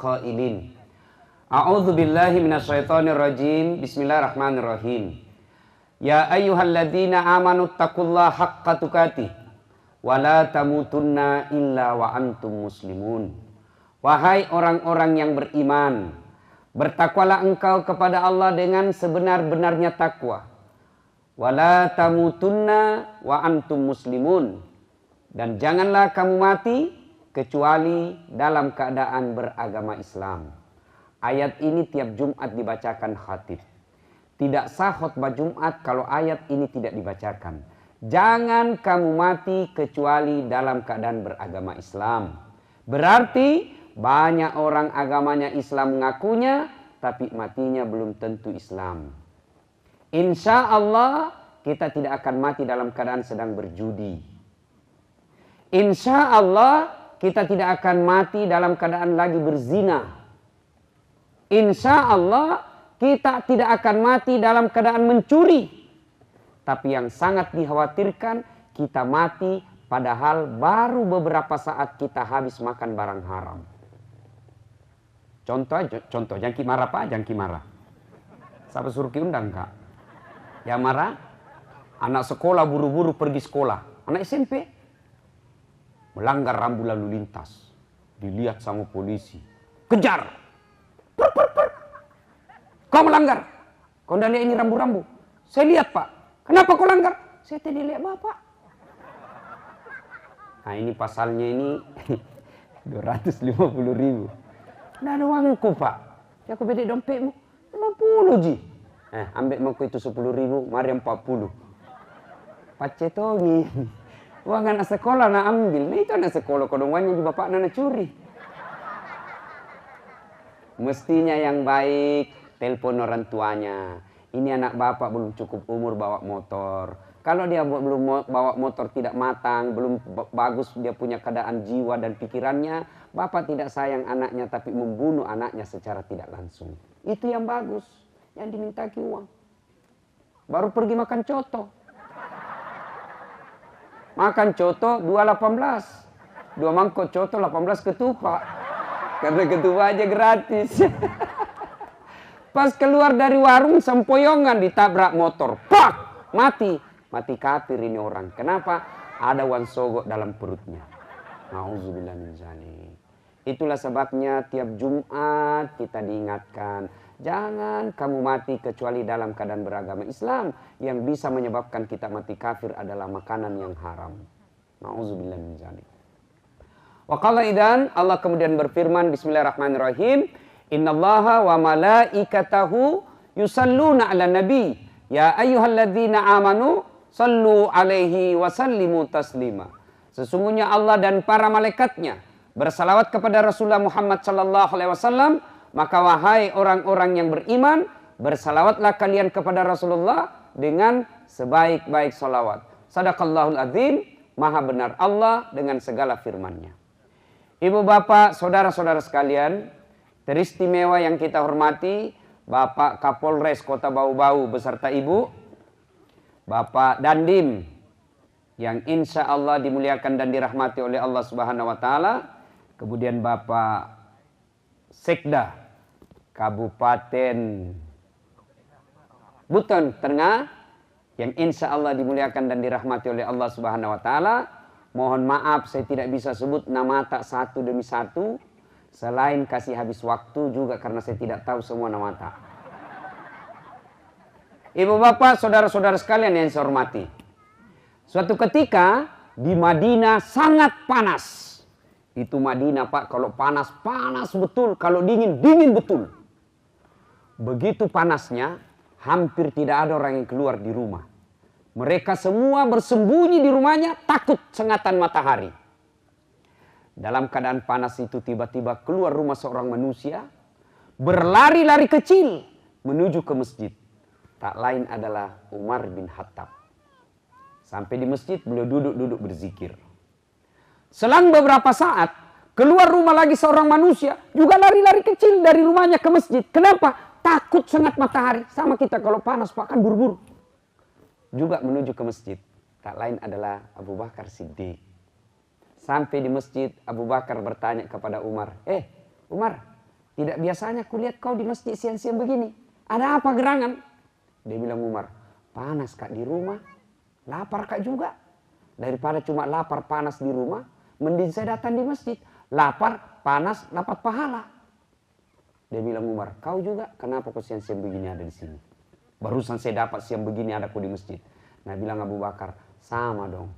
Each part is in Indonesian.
qailin. A'udzu billahi minasyaitonir rajim. Bismillahirrahmanirrahim. Ya ayyuhalladzina amanu taqullaha haqqa tuqatih wa la tamutunna illa wa antum muslimun. Wahai orang-orang yang beriman, bertakwalah engkau kepada Allah dengan sebenar-benarnya takwa. Wala tamutunna wa antum muslimun. Dan janganlah kamu mati kecuali dalam keadaan beragama Islam. Ayat ini tiap Jumat dibacakan khatib. Tidak sah khutbah Jumat kalau ayat ini tidak dibacakan. Jangan kamu mati kecuali dalam keadaan beragama Islam. Berarti banyak orang agamanya Islam mengakunya, tapi matinya belum tentu Islam. Insya Allah kita tidak akan mati dalam keadaan sedang berjudi. Insya Allah kita tidak akan mati dalam keadaan lagi berzina. Insya Allah kita tidak akan mati dalam keadaan mencuri. Tapi yang sangat dikhawatirkan kita mati padahal baru beberapa saat kita habis makan barang haram. Contoh, jangki marah Pak, jangki marah. Siapa suruh undang Kak? Yang marah? Anak sekolah buru-buru pergi sekolah. Anak SMP. Melanggar rambu lalu lintas. Dilihat sama polisi. Kejar. Kau melanggar. Kau tidak lihat ini rambu-rambu. Saya lihat Pak. Kenapa kau langgar? Saya tidak lihat Bapak. Nah ini pasalnya ini 250.000. Tidak ada uangku Pak. Ya aku bedek dompetmu 50 ji. Ambil mau itu 10.000, mari 40. Pak Cetongi. Uang anak sekolah nak ambil. Nah itu anak sekolah. Kodong uangnya juga Bapak nak curi. Mestinya yang baik telepon orang tuanya. Ini anak Bapak belum cukup umur bawa motor. Kalau dia belum bawa motor tidak matang, belum bagus dia punya keadaan jiwa dan pikirannya, Bapak tidak sayang anaknya tapi membunuh anaknya secara tidak langsung. Itu yang bagus, yang diminta uang. Baru pergi makan coto. Makan coto 2,18. 2 mangkok coto 18 ketupat. Karena ketupat aja gratis. Pas keluar dari warung sempoyongan ditabrak motor. Pak! Mati. Mati kafir ini orang. Kenapa? Ada uang sogok dalam perutnya. Nauzubillah min dzalik. Itulah sebabnya tiap Jumat kita diingatkan. Jangan kamu mati kecuali dalam keadaan beragama Islam. Yang bisa menyebabkan kita mati kafir adalah makanan yang haram. Nauzubillah min dzalik. Wa qala idzan, Allah kemudian berfirman, bismillahirrahmanirrahim. Innallaha wa malaikatahu yusalluna 'alan nabi. Ya ayyuhalladzina amanu sallu alaihi wa sallimu taslima. Sesungguhnya Allah dan para malaikatnya bersalawat kepada Rasulullah Muhammad sallallahu alaihi wasallam, maka wahai orang-orang yang beriman, bersalawatlah kalian kepada Rasulullah dengan sebaik-baik salawat. Sadaqallahul azim, maha benar Allah dengan segala firman-Nya. Ibu bapak, saudara-saudara sekalian, teristimewa yang kita hormati, Bapak Kapolres Kota Bau-Bau beserta Ibu, Bapak Dandim yang insya Allah dimuliakan dan dirahmati oleh Allah Subhanahu Wa Taala, kemudian Bapak Sekda Kabupaten Buton Tengah yang insya Allah dimuliakan dan dirahmati oleh Allah Subhanahu Wa Taala. Mohon maaf saya tidak bisa sebut nama tak satu demi satu, selain kasih habis waktu juga karena saya tidak tahu semua nama tak. Ibu bapak, saudara-saudara sekalian yang saya hormati. Suatu ketika di Madinah sangat panas. Itu Madinah Pak, kalau panas, panas betul. Kalau dingin, dingin betul. Begitu panasnya, hampir tidak ada orang yang keluar di rumah. Mereka semua bersembunyi di rumahnya, takut sengatan matahari. Dalam keadaan panas itu tiba-tiba keluar rumah seorang manusia, berlari-lari kecil menuju ke masjid. Tak lain adalah Umar bin Khattab. Sampai di masjid beliau duduk-duduk berzikir. Selang beberapa saat keluar rumah lagi seorang manusia, juga lari-lari kecil dari rumahnya ke masjid. Kenapa? Takut sengat matahari. Sama kita kalau panas Pak kan buru-buru. Juga menuju ke masjid. Tak lain adalah Abu Bakar Siddiq. Sampai di masjid Abu Bakar bertanya kepada Umar, Umar, Tidak biasanya kulihat kau di masjid siang-siang begini. Ada apa gerangan? Dia bilang Umar, panas kak di rumah. Lapar kak juga. Daripada cuma lapar panas di rumah, mending saya datang di masjid. Lapar, panas, dapat pahala. Dia bilang Umar, kau juga kenapa kau siang-siang begini ada di sini? Barusan saya dapat siang begini ada kau di masjid. Nah bilang Abu Bakar, sama dong.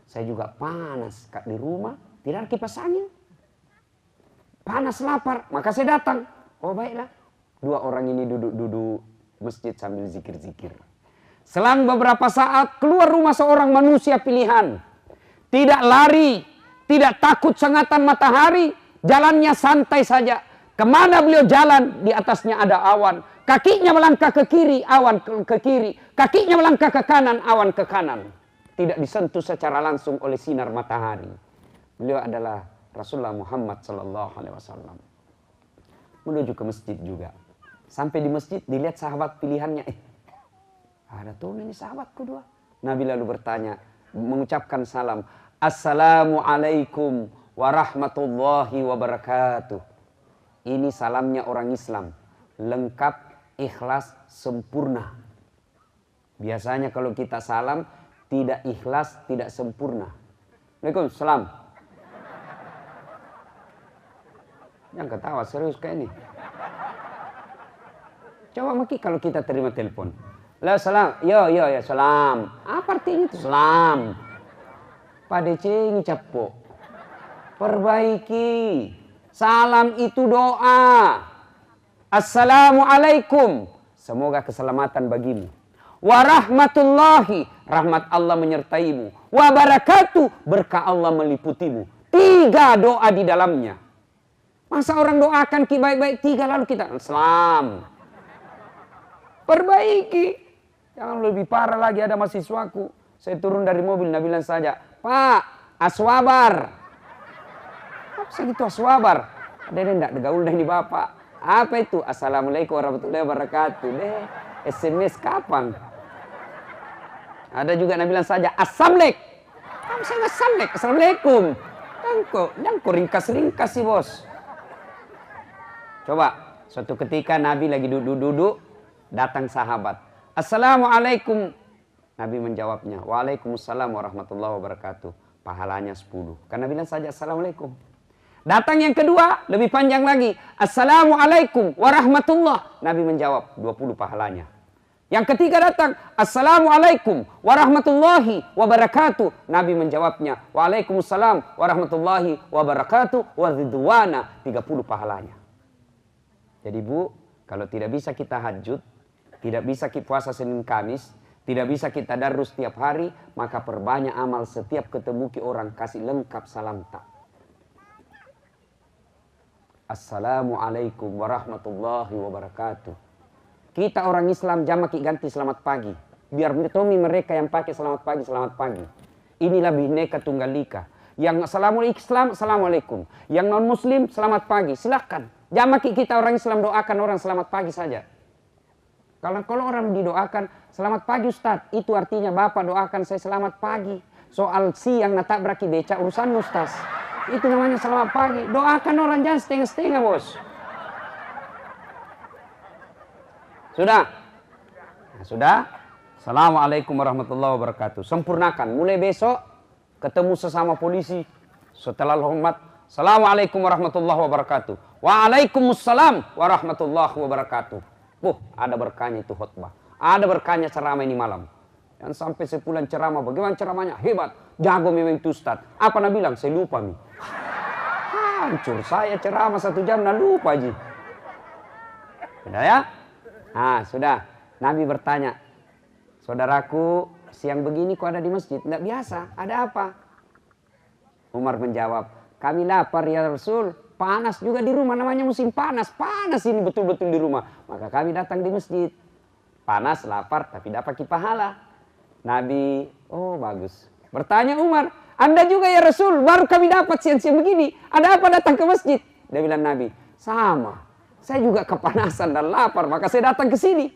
Saya juga panas kak di rumah, tidak ada kipas angin. Panas lapar, maka saya datang. Oh baiklah. Dua orang ini duduk-duduk masjid sambil zikir-zikir. Selang beberapa saat keluar rumah seorang manusia pilihan. Tidak lari, tidak takut sengatan matahari. Jalannya santai saja. Kemana beliau jalan, di atasnya ada awan. Kakinya melangkah ke kiri, awan ke kiri. Kakinya melangkah ke kanan, awan ke kanan. Tidak disentuh secara langsung oleh sinar matahari. Beliau adalah Rasulullah Muhammad sallallahu alaihi wasallam. Menuju ke masjid juga. Sampai di masjid dilihat sahabat pilihannya. Ada tuh ini sahabatku dua. Nabi lalu bertanya, mengucapkan salam. Assalamualaikum warahmatullahi wabarakatuh. Ini salamnya orang Islam. Lengkap, ikhlas, sempurna. Biasanya kalau kita salam, tidak ikhlas, tidak sempurna. Waalaikumsalam. Jangan ketawa, serius kayak ini. Coba Maki kalau kita terima telepon. Lah salam, yo, salam. Apa artinya itu? Salam. Pada cengi capok. Perbaiki. Salam itu doa. Assalamualaikum. Semoga keselamatan bagimu. Warahmatullahi. Rahmat Allah menyertaimu. Wabarakatuh. Berkah Allah meliputimu. 3 doa di dalamnya. Masa orang doakan ki baik-baik 3 lalu kita selam. Perbaiki. Jangan lebih parah lagi ada mahasiswaku. Saya turun dari mobil, Nabi bilang saja, Pak, aswabar. Apa sih itu aswabar? Ada enggak gaul dari bapak. Apa itu? Assalamualaikum warahmatullahi wabarakatuh. Deh, SMS kapan? Ada juga Nabi bilang saja, Assalamualaikum. Kamu saya Assalamualaikum. Assalamualaikum. Jangan kau ringkas-ringkas sih bos. Coba, suatu ketika Nabi lagi duduk-duduk, datang sahabat. Assalamualaikum. Nabi menjawabnya, Waalaikumsalam warahmatullahi wabarakatuh. Pahalanya 10. Karena bilang saja Assalamualaikum. Datang yang kedua, lebih panjang lagi. Assalamualaikum warahmatullahi. Nabi menjawab, 20 pahalanya. Yang ketiga datang, Assalamualaikum warahmatullahi wabarakatuh. Nabi menjawabnya, Waalaikumsalam warahmatullahi wabarakatuh. Waridwana, 30 pahalanya. Jadi Bu, kalau tidak bisa kita hajud, tidak bisa kita puasa Senin Kamis, tidak bisa kita darus setiap hari, maka perbanyak amal setiap ketemu ki orang, kasih lengkap salam tak. Assalamualaikum warahmatullahi wabarakatuh. Kita orang Islam jamak ganti selamat pagi. Biar tomi mereka yang pakai selamat pagi, selamat pagi. Inilah Bhinneka Tunggal Ika. Yang Assalamualaikum. Yang non muslim selamat pagi, silakan. Jamaki kita orang Islam doakan orang selamat pagi saja. Kalau orang didoakan selamat pagi Ustaz, itu artinya Bapak doakan saya selamat pagi. Soal siang natak beraki beca urusan Ustaz. Itu namanya selamat pagi. Doakan orang jangan setengah-setengah bos. Sudah? Nah, sudah? Assalamualaikum warahmatullahi wabarakatuh. Sempurnakan. Mulai besok ketemu sesama polisi. Setelah hormat. Assalamualaikum warahmatullahi wabarakatuh. Waalaikumsalam warahmatullahi wabarakatuh. Ada berkahnya itu khutbah. Ada berkahnya ceramah ini malam. Yang sampai sepulang ceramah. Bagaimana ceramahnya? Hebat. Jago memang itu Ustaz. Apa Nabi bilang? Saya lupa nih. Hancur. Saya ceramah 1 jam dan lupa Ji. Sudah ya? Sudah. Nabi bertanya. Saudaraku, siang begini kok ada di masjid? Tidak biasa. Ada apa? Umar menjawab. Kami lapar ya Rasul, panas juga di rumah, namanya musim panas. Panas ini betul-betul di rumah. Maka kami datang di masjid. Panas, lapar, tapi dapat pahala. Nabi, oh bagus. Bertanya Umar, Anda juga ya Rasul, baru kami dapat siang-siang begini. Ada apa datang ke masjid? Dia bilang Nabi, sama. Saya juga kepanasan dan lapar, maka saya datang ke sini.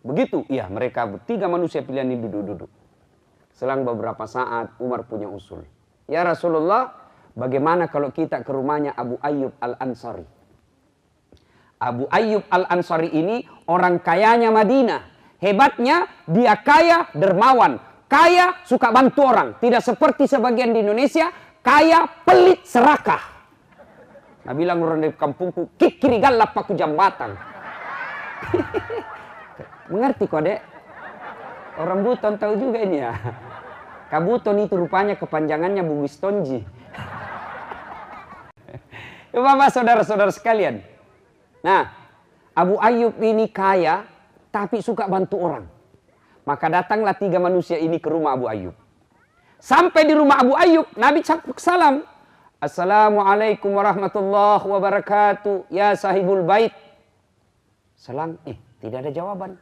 Begitu, iya mereka 3 manusia pilihan ini duduk-duduk. Selang beberapa saat Umar punya usul. Ya Rasulullah, bagaimana kalau kita ke rumahnya Abu Ayyub Al-Ansari? Abu Ayyub Al-Ansari ini orang kayanya Madinah. Hebatnya dia kaya dermawan, kaya suka bantu orang. Tidak seperti sebagian di Indonesia, kaya pelit serakah. Nah bilang orang dari kampungku, kikiri galap paku jambatan. Mengerti kok dek? Orang Buton tahu juga ini ya. Kabuton itu rupanya kepanjangannya Bugis Tonji. Bapak saudara-saudara sekalian. Nah, Abu Ayyub ini kaya, tapi suka bantu orang. Maka datanglah 3 manusia ini ke rumah Abu Ayyub. Sampai di rumah Abu Ayyub, Nabi salam. Assalamualaikum warahmatullahi wabarakatuh. Ya sahibul bait. Salam, tidak ada jawaban.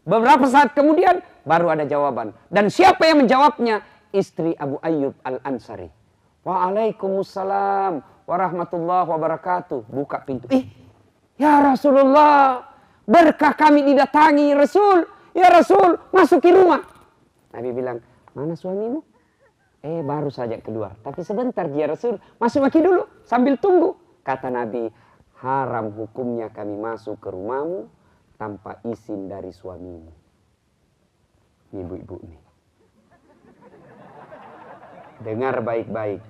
Beberapa saat kemudian, baru ada jawaban. Dan siapa yang menjawabnya? Istri Abu Ayyub Al-Ansari. Waalaikumsalam warahmatullahi wabarakatuh. Buka pintu. Ya Rasulullah, berkah kami didatangi Rasul. Ya Rasul, masuki rumah. Nabi bilang, mana suamimu? Baru saja keluar. Tapi sebentar ya Rasul, masuk lagi dulu sambil tunggu. Kata Nabi, haram hukumnya kami masuk ke rumahmu tanpa izin dari suamimu. Ibu-ibu nih. Dengar baik-baik.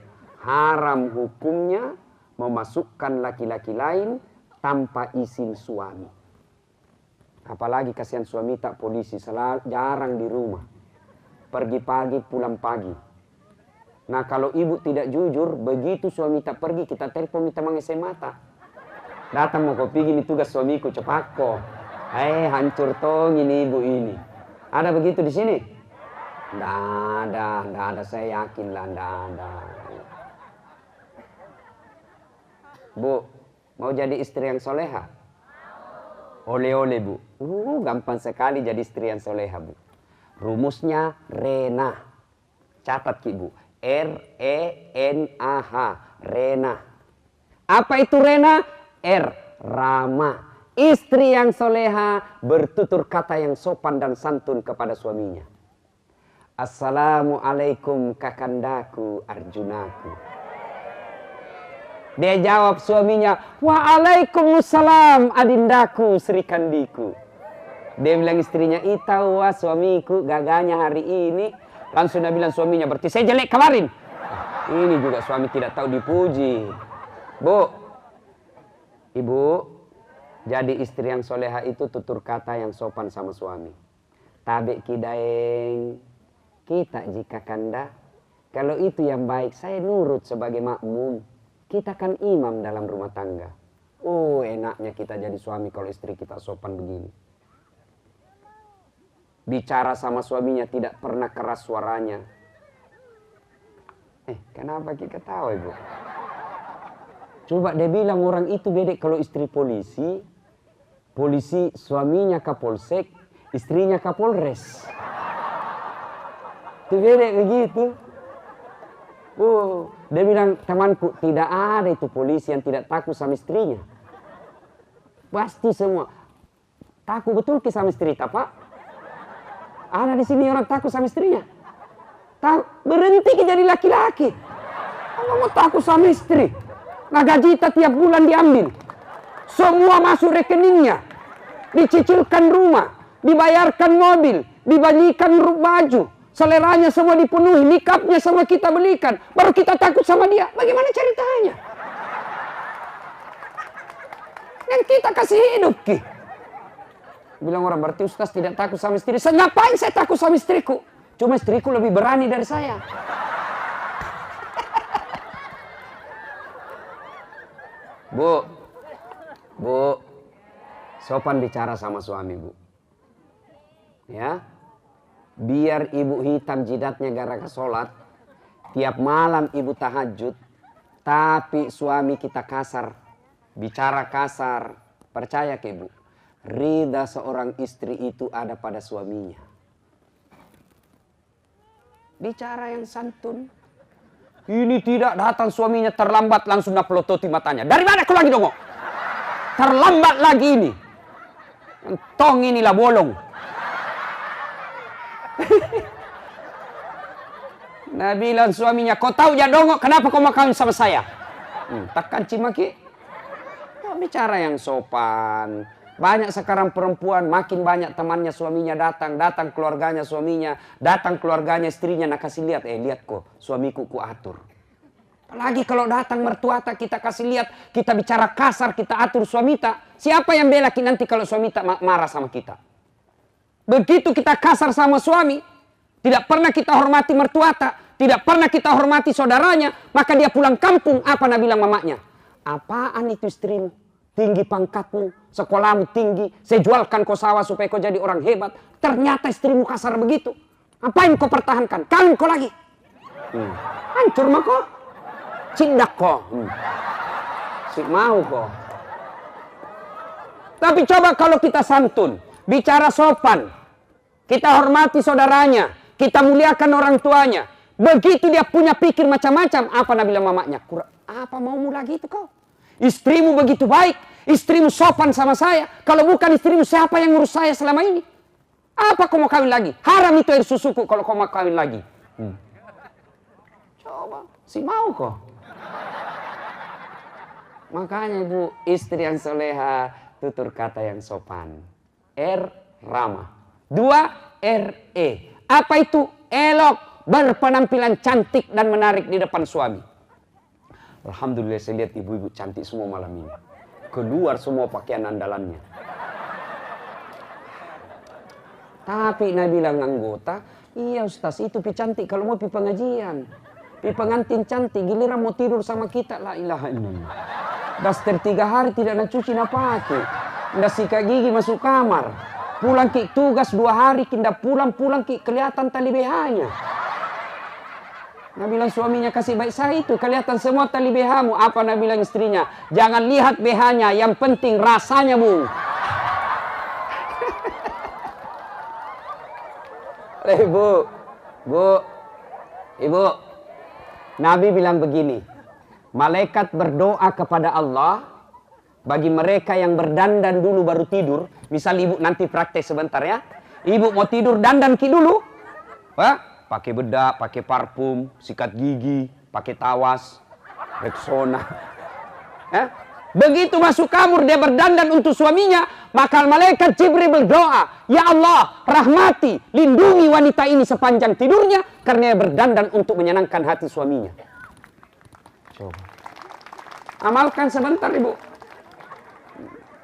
Haram hukumnya memasukkan laki-laki lain tanpa izin suami. Apalagi kasihan suami tak polisi, jarang di rumah. Pergi pagi, pulang pagi. Nah kalau ibu tidak jujur, begitu suami tak pergi, kita telepon minta mengesai mata. Datang mau kopi gini tugas suamiku, cepako. Hancur tong ini ibu ini. Ada begitu di sini? Nggak ada, saya yakin lah, nggak ada. Bu, mau jadi istri yang soleha? Oleh-oleh bu. Gampang sekali jadi istri yang soleha bu. Rumusnya Rena. Catat ki bu. R-E-N-A-H. Rena. Apa itu Rena? R. Rama. Istri yang soleha bertutur kata yang sopan dan santun kepada suaminya. Assalamualaikum kakandaku Arjunaku. Dia jawab suaminya, waalaikumsalam adindaku Sri Kandiku. Dia bilang istrinya, tahu wah suamiku gagahnya hari ini. Langsung dia bilang suaminya, berarti saya jelek kemarin. Ini juga suami tidak tahu dipuji. Bu, ibu, jadi istri yang soleha itu tutur kata yang sopan sama suami. Tabe kidaeng, kita jika kanda. Kalau itu yang baik, saya nurut sebagai makmum. Kita kan imam dalam rumah tangga. Enaknya kita jadi suami kalau istri kita sopan begini. Bicara sama suaminya tidak pernah keras suaranya. Kenapa kita ketawa ibu? Coba dia bilang orang itu beda kalau istri polisi. Polisi suaminya kapolsek, istrinya kapolres. Itu beda begitu. Dia bilang, temanku, tidak ada itu polisi yang tidak takut sama istrinya. Pasti semua. Takut betul ke sama istri, Pak? Ada di sini orang takut sama istrinya. Berhenti ke jadi laki-laki. Kamu mau takut sama istri? Nah gaji kita tiap bulan diambil. Semua masuk rekeningnya. Dicicilkan rumah. Dibayarkan mobil. Dibagikan baju. Seleranya semua dipenuhi, nikapnya sama kita belikan. Baru kita takut sama dia. Bagaimana ceritanya? Yang kita kasih hidup, Ki. Bilang orang, berarti Ustaz tidak takut sama istri. Ngapain saya takut sama istriku? Cuma istriku lebih berani dari saya. Bu, sopan bicara sama suami, Bu. Ya. Biar ibu hitam jidatnya gara-gara sholat. Tiap malam ibu tahajud. Tapi suami kita kasar. Bicara kasar. Percaya ke ibu. Ridha seorang istri itu ada pada suaminya. Bicara yang santun. Ini tidak datang suaminya terlambat langsung napelototi matanya. Dari mana kau lagi dongo? Terlambat lagi ini. Tong inilah bolong. Nah bilang suaminya, kau tahu ya dongo kenapa kau mau kawin sama saya? Takkan cimaki. Bicara yang sopan. Banyak sekarang perempuan, makin banyak temannya suaminya datang keluarganya suaminya, datang keluarganya istrinya, nak kasih lihat, lihat kok suamiku ku atur. Apalagi kalau datang mertua kita kasih lihat, kita bicara kasar, kita atur suami tak. Siapa yang bela nanti kalau suami tak marah sama kita? Begitu kita kasar sama suami, tidak pernah kita hormati mertua tak, tidak pernah kita hormati saudaranya, maka dia pulang kampung, apa nak bilang mamanya? Apaan itu istrimu? Tinggi pangkatmu, sekolahmu tinggi, saya jualkan kau sawah supaya kau jadi orang hebat. Ternyata istrimu kasar begitu. Apain kau pertahankan? Kawin kau lagi. Hancur mah kau. Cindak kau. Si mau kau. Tapi coba kalau kita santun, bicara sopan, kita hormati saudaranya, kita muliakan orang tuanya. Begitu dia punya pikir macam-macam, apa nak bilang mamanya? Apa maumu lagi itu kau? Istrimu begitu baik, istrimu sopan sama saya. Kalau bukan istrimu, siapa yang ngurus saya selama ini? Apa kau mau kawin lagi? Haram itu air susuku kalau kau mau kawin lagi. Coba, si mau kok. Makanya ibu, istri yang soleha, tutur kata yang sopan. Ramah. 2, Apa itu? Elok, berpenampilan cantik dan menarik di depan suami. Alhamdulillah saya lihat ibu-ibu cantik semua malam ini. Keluar semua pakaian andalannya. Tapi Nabi bilang anggota, iya Ustaz itu pi cantik kalau mau pi pengajian. Pi pengantin cantik, giliran mau tidur sama kita, la ilaha illallah. Daster 3 hari tidak nak cuci nak pakai. Ndak sikat gigi masuk kamar. Pulang ki tugas 2 hari, kinda pulang ki kelihatan tali BH-nya. Nabi bilang suaminya kasih baik saya itu, kelihatan semua tali BH-mu. Apa Nabi bilang istrinya? Jangan lihat BH-nya, yang penting rasanya, Bu. Ibu. Nabi bilang begini, malaikat berdoa kepada Allah bagi mereka yang berdandan dulu baru tidur. Misal ibu nanti praktek sebentar ya. Ibu mau tidur dandan ki dulu. Pakai bedak, pakai parfum, sikat gigi, pakai tawas, Rexona. Begitu masuk kamar dia berdandan untuk suaminya, maka malaikat Jibril berdoa, ya Allah, rahmati, lindungi wanita ini sepanjang tidurnya karena dia berdandan untuk menyenangkan hati suaminya. Coba. Amalkan sebentar, Ibu.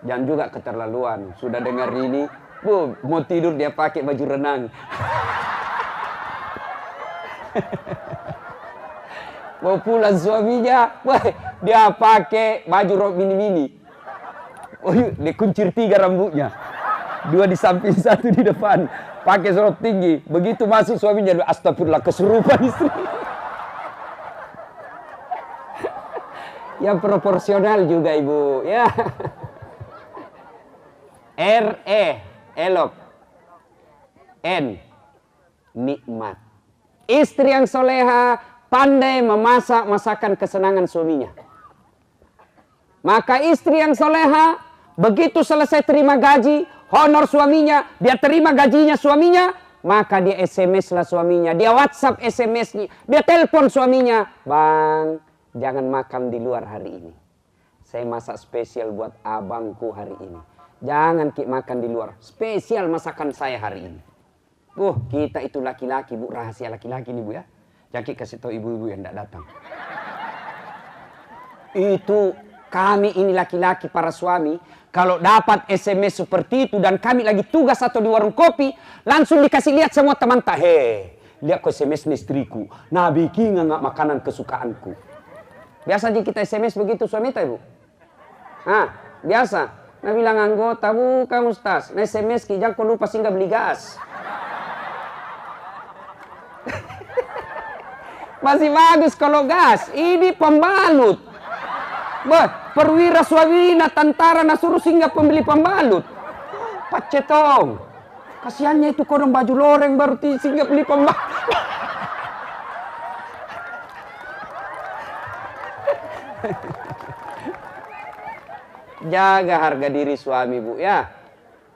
Jangan juga keterlaluan. Sudah dengar ini, Bu, mau tidur dia pakai baju renang. Mau pulang suaminya, dia pakai baju rok mini-mini. Dia kuncir 3 rambutnya. 2 di samping, 1 di depan. Pakai sorot tinggi. Begitu masuk suaminya, astagfirullah, kesurupan istri. Yang proporsional juga ibu. Ya. Elok. Nikmat. Istri yang soleha pandai memasak masakan kesenangan suaminya. Maka istri yang soleha begitu selesai terima gaji, honor suaminya, dia terima gajinya suaminya, maka dia SMS lah suaminya, dia WhatsApp SMS-nya, dia telepon suaminya, Bang, jangan makan di luar hari ini. Saya masak spesial buat abangku hari ini. Jangan makan di luar, spesial masakan saya hari ini. Kita itu laki-laki, Bu, rahasia laki-laki nih, Bu ya. Jangan kasih tahu ibu-ibu yang tidak datang. Itu kami ini laki-laki para suami, kalau dapat SMS seperti itu dan kami lagi tugas atau di warung kopi, langsung dikasih lihat semua teman lihat ke SMS istriku. Nah, bikin nggak makanan kesukaanku. Biasa aja kita SMS begitu suami itu, Bu. Biasa. Nah bilang anggota, bukan Ustaz. Nah SMS jangan kau lupa singgah beli gas. Masih bagus kalau gas. Ini pembalut. Perwira swabina tentara nasuruh singgah pembeli pembalut. Pacetong. Kasiannya itu kodong baju loreng baru singgah beli pembalut. Jaga harga diri suami, Bu ya.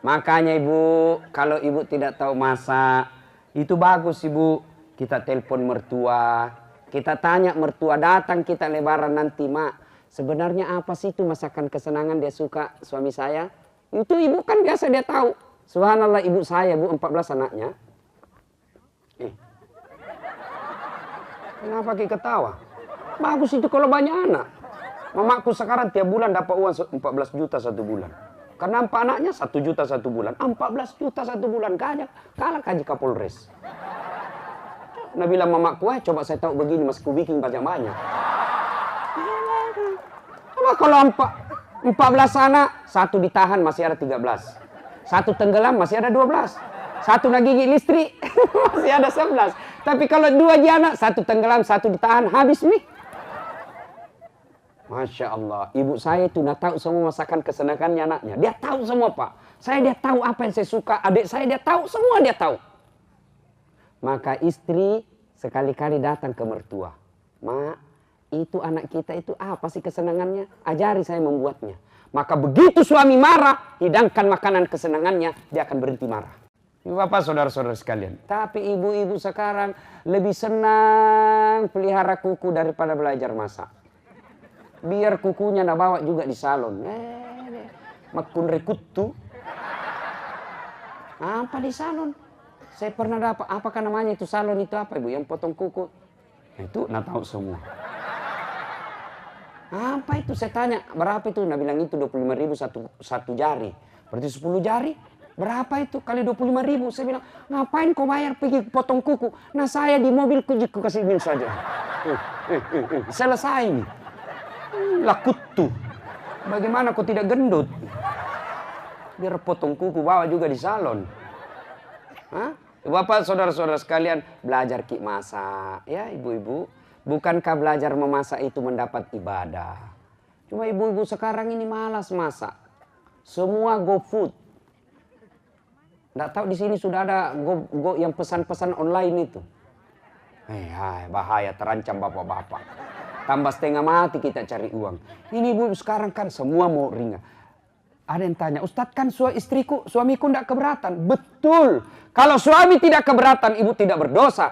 Makanya Ibu, kalau Ibu tidak tahu masak, itu bagus Ibu. Kita telepon mertua, kita tanya mertua, datang kita lebaran nanti, Mak. sebenarnya apa sih itu masakan kesenangan dia suka suami saya? Itu ibu kan biasa dia tahu. Subhanallah, ibu saya, bu, 14 anaknya. Kenapa kita ketawa? Bagus itu kalau banyak anak. Mamaku sekarang tiap bulan dapat uang 14 juta satu bulan. Karena 4 anaknya 1 juta satu bulan. 14 juta satu bulan. Kalah kaji Kapolres. Nah bilang mamaku, coba saya tahu begini, mas ku bikin banyak-banyak. Coba kalau 14 anak, 1 ditahan masih ada 13. 1 tenggelam masih ada 12. 1 nagigit listrik masih ada 11. Tapi kalau 2 anak, 1 tenggelam, 1 ditahan, habis nih. Masya Allah, ibu saya itu udah tahu semua masakan kesenangannya anaknya. Dia tahu semua, Pak. Dia tahu apa yang saya suka. Adik saya dia tahu, semua dia tahu. Maka istri sekali-kali datang ke mertua. Mak, itu anak kita itu apa sih kesenangannya? Ajari saya membuatnya. Maka begitu suami marah, hidangkan makanan kesenangannya, dia akan berhenti marah. Bapak, saudara-saudara sekalian. Tapi ibu-ibu sekarang lebih senang pelihara kuku daripada belajar masak. Biar kukunya nak bawa juga di salon. Makun rekutu. Apa di salon? Saya pernah dapat, apakah namanya itu salon itu apa ibu? Yang potong kuku. Itu nak tahu semua. Apa itu? Saya tanya, berapa itu? Nah bilang itu 25.000 satu jari. Berarti 10 jari. Berapa itu? Kali 25.000. Saya bilang, ngapain kau bayar pergi potong kuku? Nah saya di mobil ku kasih bil saja. Selesai nih. Lakutu. Bagaimana kau tidak gendut? Biar potong kuku bawa juga di salon. Hah? Bapak, saudara-saudara sekalian, belajar masak. Ya ibu-ibu, bukankah belajar memasak itu mendapat ibadah? Cuma ibu-ibu sekarang ini malas masak. Semua GoFood. Nggak tahu di sini sudah ada go yang pesan-pesan online itu. Bahaya, terancam bapak-bapak. Tambah setengah mati kita cari uang. Ini ibu sekarang kan semua mau ringan. Ada yang tanya, Ustadz kan suamiku tidak keberatan. Betul. Kalau suami tidak keberatan, ibu tidak berdosa.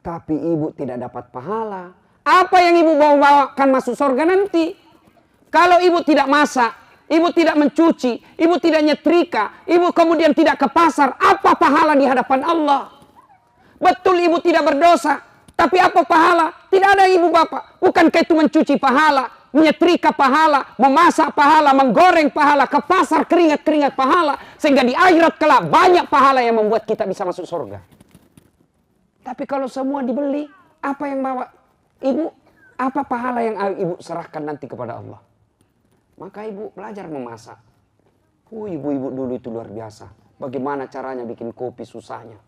Tapi ibu tidak dapat pahala. Apa yang ibu bawakan masuk surga nanti? Kalau ibu tidak masak, ibu tidak mencuci, ibu tidak nyetrika, ibu kemudian tidak ke pasar, apa pahala di hadapan Allah? Betul ibu tidak berdosa. Tapi apa pahala? Tidak ada ibu bapak. Bukankah itu mencuci pahala, menyetrika pahala, memasak pahala, menggoreng pahala, ke pasar keringat-keringat pahala. Sehingga di akhirat kelak banyak pahala yang membuat kita bisa masuk surga. Tapi kalau semua dibeli, apa yang bawa ibu? Apa pahala yang ibu serahkan nanti kepada Allah? Maka ibu belajar memasak. Ibu-ibu dulu itu luar biasa. Bagaimana caranya bikin kopi susahnya.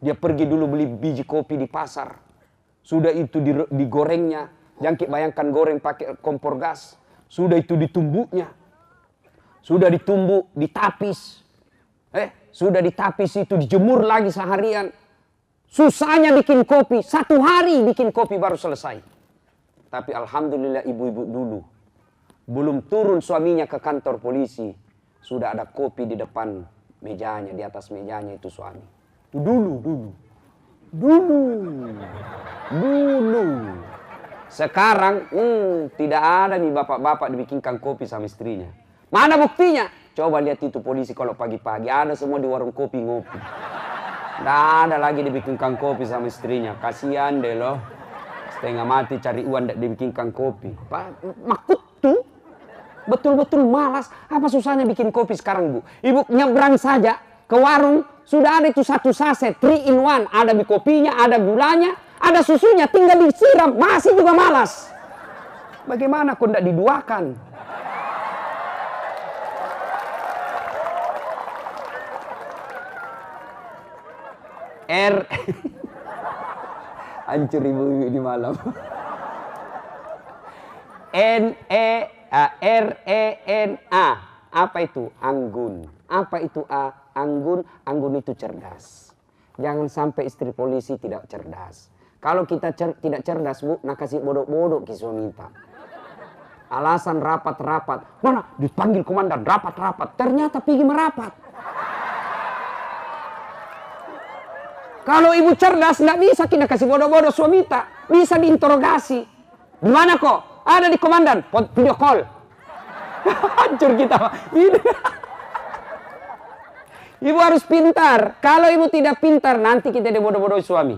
Dia pergi dulu beli biji kopi di pasar. Sudah itu digorengnya. Jangan bayangkan goreng pakai kompor gas. Sudah itu ditumbuknya. Sudah ditumbuk, ditapis. Sudah ditapis itu dijemur lagi seharian. Susahnya bikin kopi. 1 hari bikin kopi baru selesai. Tapi alhamdulillah ibu-ibu dulu. Belum turun suaminya ke kantor polisi. Sudah ada kopi di depan mejanya. Di atas mejanya itu suami. Dulu. Sekarang tidak ada nih bapak-bapak dibikinkan kopi sama istrinya. Mana buktinya? Coba lihat itu polisi kalau pagi-pagi. Ada semua di warung kopi ngopi. Tidak ada lagi dibikinkan kopi sama istrinya. Kasihan deh loh. Setengah mati cari uang dibikinkan kopi. Makutu. Betul-betul malas. Apa susahnya bikin kopi sekarang bu? Ibu nyebrang saja ke warung. Sudah ada itu 1 saset, 3 in 1. Ada kopinya, ada gulanya, ada susunya. Tinggal disiram, masih juga malas. Bagaimana kok tidak diduakan? Hancur ibu-ibu di malam. R-E-N-A. Apa itu? Anggun. Apa itu A? Anggun. Anggun itu cerdas. Jangan sampai istri polisi tidak cerdas. Kalau kita tidak cerdas bu, nak kasih bodoh-bodoh ke suami kita. Alasan rapat-rapat. Mana? Dipanggil komandan rapat-rapat. Ternyata pergi merapat. Kalau ibu cerdas, nggak bisa kita kasih bodoh-bodoh suami kita. Bisa diinterogasi. Di mana kok? ada di komandan, video call. Hancur kita. Ibu harus pintar. Kalau ibu tidak pintar, nanti kita dibodoh-bodohi suami.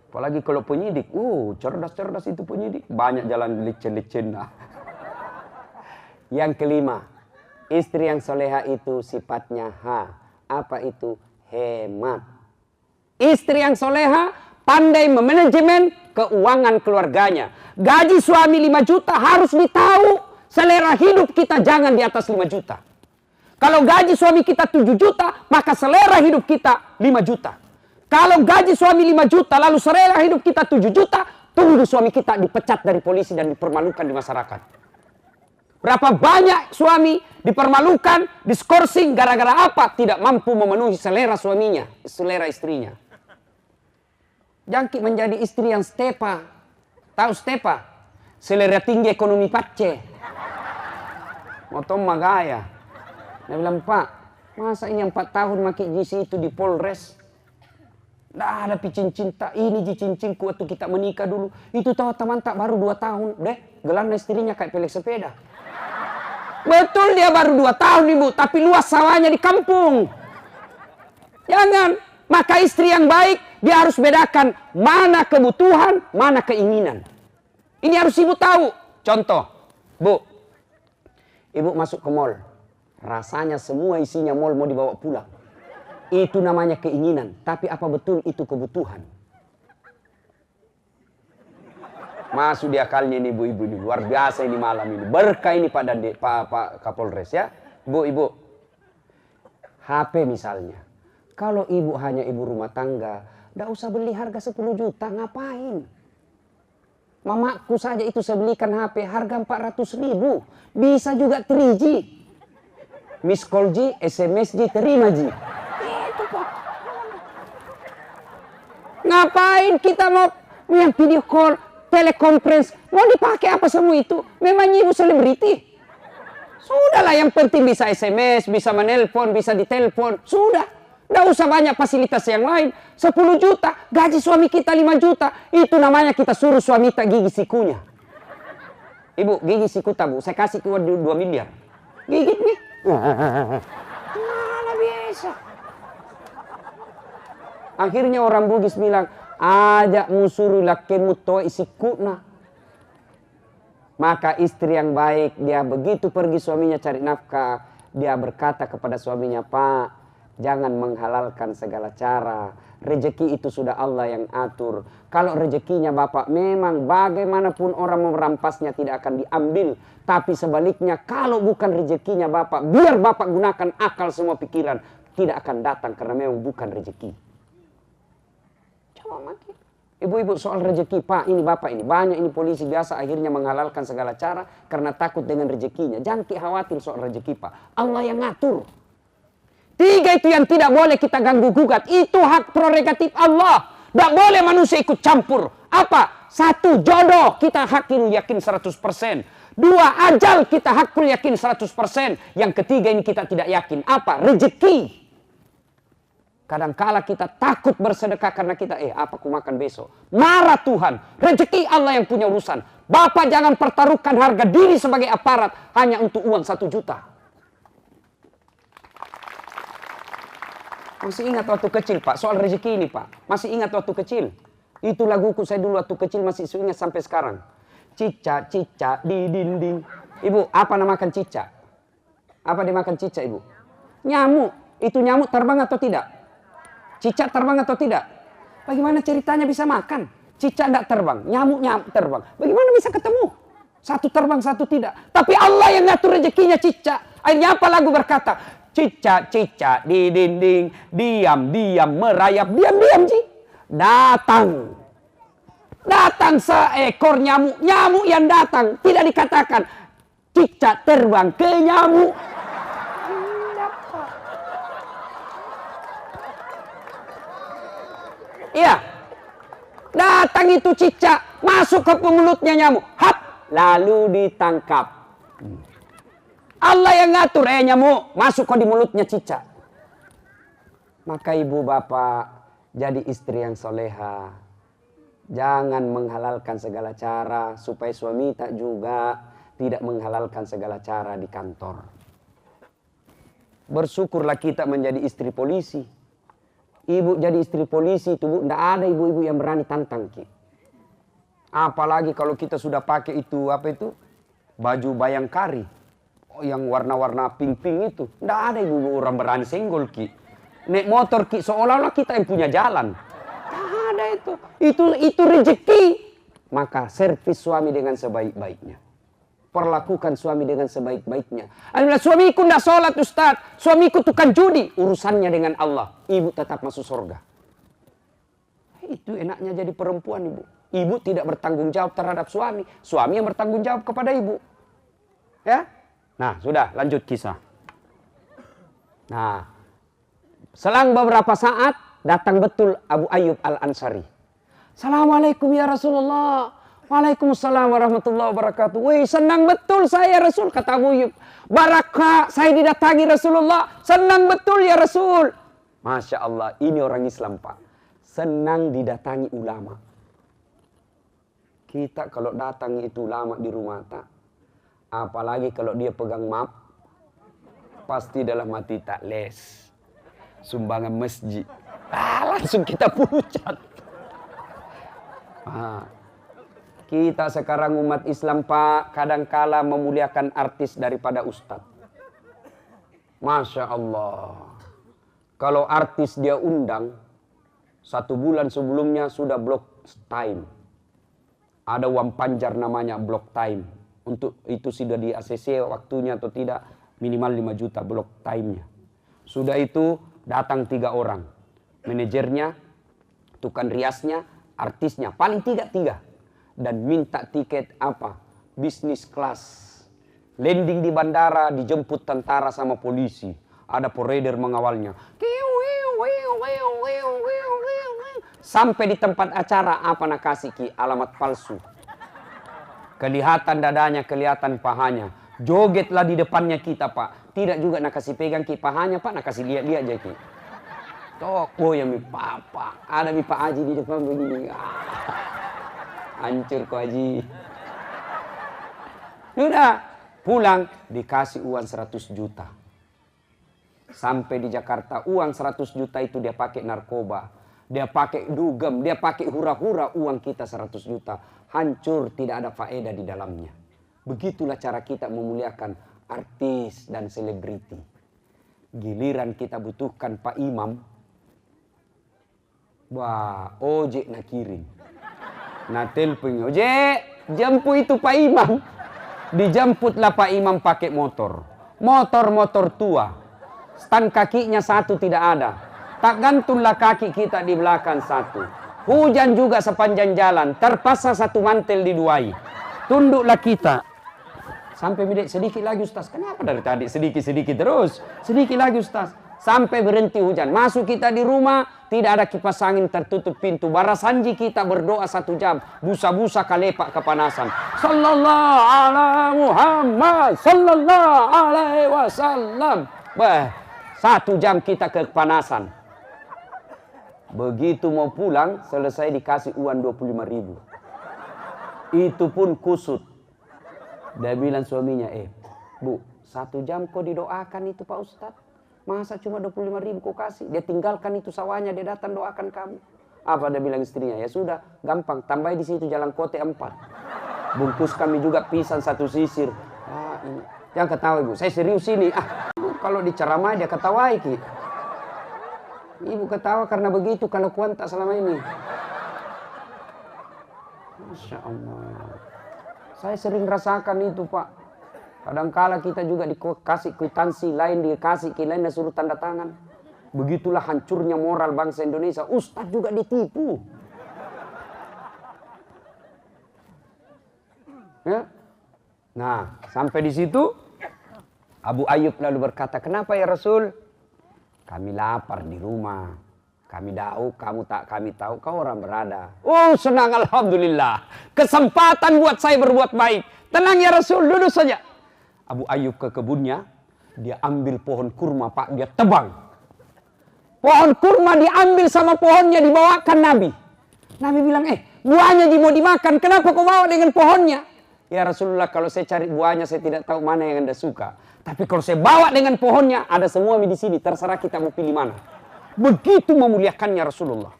Apalagi kalau penyidik. Cerdas-cerdas itu penyidik. Banyak jalan licin-licin. Yang kelima, istri yang soleha itu sifatnya apa itu? Hemat. Istri yang soleha pandai memanajemen keuangan keluarganya. Gaji suami 5 juta harus ditahu. Selera hidup kita jangan di atas 5 juta. Kalau gaji suami kita 7 juta, maka selera hidup kita 5 juta. Kalau gaji suami 5 juta, lalu selera hidup kita 7 juta, tunggu suami kita dipecat dari polisi dan dipermalukan di masyarakat. Berapa banyak suami dipermalukan, diskorsing, gara-gara apa? Tidak mampu memenuhi selera suaminya, selera istrinya. Jangki menjadi istri yang stepa. Tahu stepa? Selera tinggi ekonomi pace. Motong magaya. Dia bilang, Pak, masa ini 4 tahun maki JC itu di Polres? Dah ada picin cinta. Ini cincinku waktu kita menikah dulu. Itu tahu teman tak baru 2 tahun. Deh, gelang istrinya kayak pelek sepeda. Betul dia baru 2 tahun ibu. Tapi luas sawahnya di kampung. Jangan. Maka istri yang baik, dia harus bedakan mana kebutuhan, mana keinginan. Ini harus ibu tahu. Contoh, Bu. Ibu masuk ke mall. Rasanya semua isinya mall mau dibawa pulang. Itu namanya keinginan. Tapi apa betul itu kebutuhan? Masuk di akalnya ini ibu-ibu ini. Luar biasa ini malam ini. Berkah ini Pak Kapolres ya. Ibu. HP misalnya. Kalau ibu hanya ibu rumah tangga. Tidak usah beli harga 10 juta. Ngapain? Mamaku saja itu saya belikan HP harga 400.000. Bisa juga 3G. Miss call Ji, SMS Ji, terima Ji. Itu Pak. Ngapain kita mau yang video call, telekonferensi, mau dipakai apa semua itu? Memang ibu selebriti. Sudahlah yang penting bisa SMS, bisa menelpon, bisa ditelepon. Sudah. Nggak usah banyak fasilitas yang lain. 10 juta, gaji suami kita 5 juta. Itu namanya kita suruh suami tak gigi sikunya. Ibu, gigi siku tak Bu, saya kasih keluar 2 miliar. Gigit nih. Mana biasa. Akhirnya orang Bugis bilang, ajak musuru lakemu to isikuna. Maka istri yang baik, dia begitu pergi suaminya cari nafkah, dia berkata kepada suaminya, Pak, jangan menghalalkan segala cara. Rezeki itu sudah Allah yang atur. Kalau rezekinya Bapak memang bagaimanapun orang mau merampasnya tidak akan diambil. Tapi sebaliknya kalau bukan rezekinya Bapak, biar Bapak gunakan akal semua pikiran. Tidak akan datang karena memang bukan rezeki. Coba makin. Ibu-ibu soal rezeki, Pak ini Bapak ini. Banyak ini polisi biasa akhirnya menghalalkan segala cara karena takut dengan rezekinya. Jangan khawatir soal rezeki Pak. Allah yang ngatur. 3 itu yang tidak boleh kita ganggu gugat. Itu hak prerogatif Allah. Tidak boleh manusia ikut campur. Apa? 1, jodoh. Kita hakul yakin 100%. 2, ajal. Kita hakul yakin 100%. Yang ketiga ini kita tidak yakin. Apa? Rezeki. Kadangkala kita takut bersedekah karena kita, apa aku makan besok? Marah Tuhan. Rezeki Allah yang punya urusan. Bapak jangan pertaruhkan harga diri sebagai aparat hanya untuk uang 1 juta. Masih ingat waktu kecil Pak, soal rezeki ini Pak. Masih ingat waktu kecil. Itu laguku saya dulu waktu kecil masih ingat sampai sekarang. Cicak di dinding. Ibu, apa namakan cicak? Apa dimakan cicak Ibu? Nyamuk. Itu nyamuk terbang atau tidak? Cicak terbang atau tidak? Bagaimana ceritanya bisa makan? Cicak tidak terbang, nyamuk terbang. Bagaimana bisa ketemu? Satu terbang, satu tidak. Tapi Allah yang ngatur rezekinya cicak. Akhirnya apa lagu berkata? Cicak di dinding, diam merayap, diam Ji. Datang seekor nyamuk yang datang. Tidak dikatakan cicak terbang ke nyamuk. Iya. Datang itu cicak, masuk ke mulutnya nyamuk. Hap, lalu ditangkap. Allah yang ngatur, nyamuk, masuk kok di mulutnya cicak. Maka ibu bapak, jadi istri yang soleha. Jangan menghalalkan segala cara supaya suami tak juga tidak menghalalkan segala cara di kantor. Bersyukurlah kita menjadi istri polisi. Ibu jadi istri polisi itu, Bu, tidak ada ibu-ibu yang berani tantang ki. Apalagi kalau kita sudah pakai itu, apa itu? Baju bayangkari. Oh, yang warna-warna pink-pink itu. Tidak ada ibu-ibu orang berani senggol ki. Naik motor ki, seolah-olah kita yang punya jalan. Tidak ada itu. Itu rezeki. Maka servis suami dengan sebaik-baiknya. Perlakukan suami dengan sebaik-baiknya. Alhamdulillah, suamiku tidak sholat Ustaz. Suamiku tukang judi. Urusannya dengan Allah. Ibu tetap masuk surga. Itu enaknya jadi perempuan, ibu. Ibu tidak bertanggung jawab terhadap suami. Suami yang bertanggung jawab kepada ibu. Ya? Nah, sudah lanjut kisah. Nah, selang beberapa saat datang betul Abu Ayyub Al-Ansari. Assalamualaikum ya Rasulullah. Waalaikumsalam warahmatullahi wabarakatuh. Wih, senang betul saya Rasul, kata Abu Ayyub. Barakah saya didatangi Rasulullah. Senang betul ya Rasul. Masya Allah, ini orang Islam, Pak. Senang didatangi ulama. Kita kalau datang itu ulama di rumah tak, apalagi kalau dia pegang map, pasti dalam hati tak les. Sumbangan masjid. Langsung kita pucat. Kita sekarang umat Islam, Pak, kadangkala memuliakan artis daripada ustadz. Masya Allah. Kalau artis dia undang, 1 bulan sebelumnya sudah block time. Ada uang panjar namanya block time. Untuk itu sudah di ACC waktunya atau tidak, minimal 5 juta block time-nya. Sudah itu datang 3 orang. Manajernya, tukang riasnya, artisnya, paling 3. Dan minta tiket apa? Bisnis kelas. Landing di bandara, dijemput tentara sama polisi. Ada poreder mengawalnya. Sampai di tempat acara, apa nak kasih ki? Alamat palsu. Kelihatan dadanya, kelihatan pahanya. Jogetlah di depannya kita, Pak. Tidak juga nak kasih pegang ki pahanya, Pak. Nak kasih lihat-lihat aja ki. Tok, oh ya mi papa. Ada mi Pak Haji di depan begini. Hancur kok Haji. Sudah pulang dikasih uang 100 juta. Sampai di Jakarta uang 100 juta itu dia pakai narkoba. Dia pakai dugem, dia pakai hura-hura, uang kita 100 juta. Hancur, tidak ada faedah di dalamnya. Begitulah cara kita memuliakan artis dan selebriti. Giliran kita butuhkan Pak Imam. Wah, ojek nak kirim. Nah telepon, ojek, jemput itu Pak Imam. Dijemputlah Pak Imam pakai motor. Motor tua. Stan kakinya 1 tidak ada. Tak gantunglah kaki kita di belakang 1. Hujan juga sepanjang jalan. Terpaksa 1 mantel diduai. Tunduklah kita. Sampai sedikit lagi Ustaz. Kenapa dari tadi sedikit-sedikit terus? Sedikit lagi Ustaz. Sampai berhenti hujan. Masuk kita di rumah, tidak ada kipas angin, tertutup pintu. Barasanji kita berdoa 1 jam. Busa-busa kalepak kepanasan. Sallallahu ala Muhammad. Sallallahu alaihi wasallam. 1 jam kita kepanasan. Begitu mau pulang, selesai dikasih uang 25.000. Itu pun kusut. Dia bilang suaminya, Bu, 1 jam kok didoakan itu Pak Ustadz. Masa cuma 25.000 kau kasih? Dia tinggalkan itu sawahnya, dia datang doakan kamu. Apa dia bilang istrinya? Ya sudah, gampang. Tambah di situ jalan kote 4. Bungkus kami juga pisang 1 sisir. Jangan ketawa Ibu, saya serius ini. Kalau diceramah dia ketawa Ki. Ibu ketawa karena begitu kalau kuantak selama ini. Masya Allah. Saya sering rasakan itu Pak. Kadangkala kita juga dikasih kwitansi, lain dikasih, lain suruh tanda tangan. Begitulah hancurnya moral bangsa Indonesia. Ustadz juga ditipu. Ya? Nah, sampai di situ Abu Ayyub lalu berkata, kenapa ya Rasul? Kami lapar di rumah. Kami tahu, kamu tak kami tahu, kau orang berada. Oh senang Alhamdulillah. Kesempatan buat saya berbuat baik. Tenang ya Rasul, duduk saja. Abu Ayyub ke kebunnya, dia ambil pohon kurma Pak, dia tebang. Pohon kurma diambil sama pohonnya dibawakan Nabi. Nabi bilang, buahnya mau dimakan, kenapa kau bawa dengan pohonnya? Ya Rasulullah, kalau saya cari buahnya saya tidak tahu mana yang Anda suka. Tapi kalau saya bawa dengan pohonnya, ada semua di sini, terserah kita mau pilih mana. Begitu memuliakannya Rasulullah.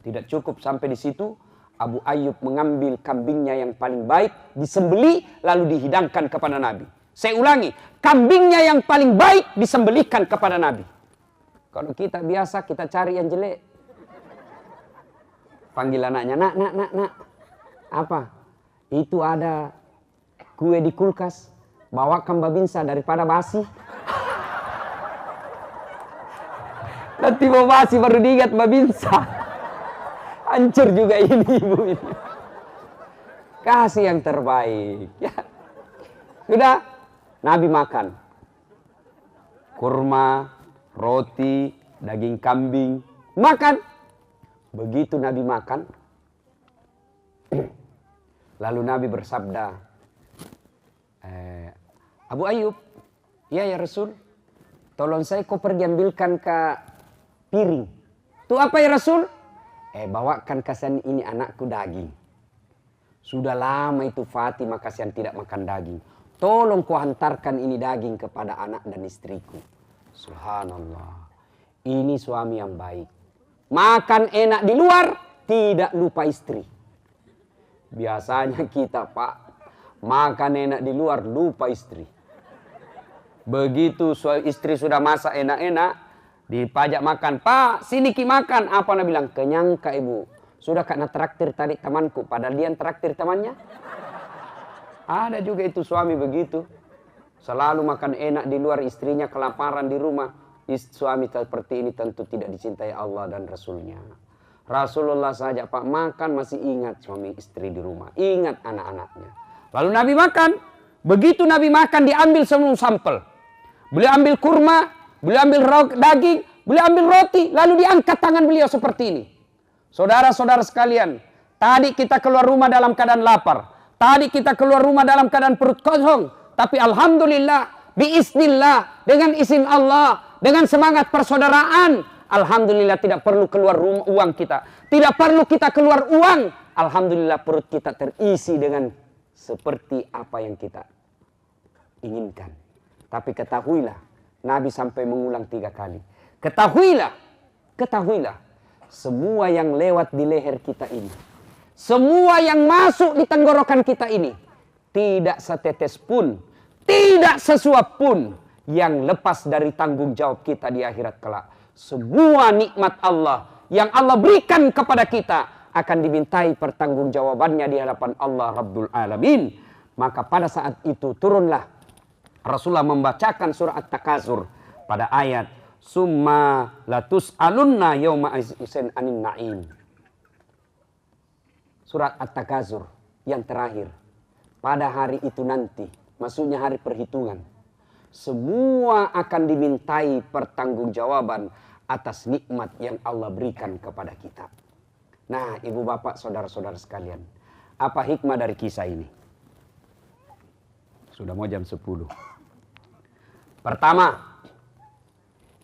Tidak cukup sampai di situ, Abu Ayyub mengambil kambingnya yang paling baik, disembeli lalu dihidangkan kepada Nabi. Saya ulangi, kambingnya yang paling baik disembelihkan kepada Nabi. Kalau kita biasa kita cari yang jelek. Panggil anaknya, nak. Apa? Itu ada kue di kulkas. Bawakan babinsa daripada basi. Nanti mau basi baru diingat babinsa. Hancur juga ini ibu ini. Kasih yang terbaik. Ya. Sudah, Nabi makan. Kurma, roti, daging kambing. Makan. Begitu Nabi makan. Lalu Nabi bersabda, Abu Ayyub, ya Rasul, tolong saya kau pergi ambilkan ke piring. Itu apa ya Rasul? Bawakan kasihan ini anakku daging. Sudah lama itu Fatimah kasihan tidak makan daging. Tolong kau hantarkan ini daging kepada anak dan istriku. Subhanallah. Ini suami yang baik. Makan enak di luar, tidak lupa istri. Biasanya kita Pak, makan enak di luar, lupa istri. Begitu istri sudah masak enak-enak, dipajak makan. Pak, sini ki makan. Apa Anda bilang? Kenyang kak ibu. Sudah kak nak traktir tadi temanku. Padahal dia traktir temannya. Ada juga itu suami begitu. Selalu makan enak di luar, istrinya kelaparan di rumah. Suami seperti ini tentu tidak dicintai Allah dan Rasulnya. Rasulullah saja Pak makan masih ingat suami istri di rumah. Ingat anak-anaknya. Lalu Nabi makan. Begitu Nabi makan diambil semua sampel. Beliau ambil kurma, beliau ambil daging, beliau ambil roti. Lalu diangkat tangan beliau seperti ini. Saudara-saudara sekalian. Tadi kita keluar rumah dalam keadaan lapar. Tadi kita keluar rumah dalam keadaan perut kosong. Tapi Alhamdulillah, biiznillah, dengan izin Allah, dengan semangat persaudaraan, Alhamdulillah tidak perlu keluar uang kita. Tidak perlu kita keluar uang. Alhamdulillah perut kita terisi dengan seperti apa yang kita inginkan. Tapi ketahuilah, Nabi sampai mengulang 3 kali. Ketahuilah, semua yang lewat di leher kita ini, semua yang masuk di tenggorokan kita ini, tidak setetes pun, tidak sesuap pun yang lepas dari tanggung jawab kita di akhirat kelak. Semua nikmat Allah yang Allah berikan kepada kita akan dimintai pertanggungjawabannya di hadapan Allah Rabbul Alamin. Maka pada saat itu turunlah Rasulullah membacakan surah At-Takasur pada ayat summa latus'alunna yauma izin anin na'im. Surat At-Takasur yang terakhir. Pada hari itu nanti, maksudnya hari perhitungan, semua akan dimintai pertanggungjawaban atas nikmat yang Allah berikan kepada kita. Nah, ibu bapak, saudara-saudara sekalian, apa hikmah dari kisah ini? Sudah mau jam 10. Pertama,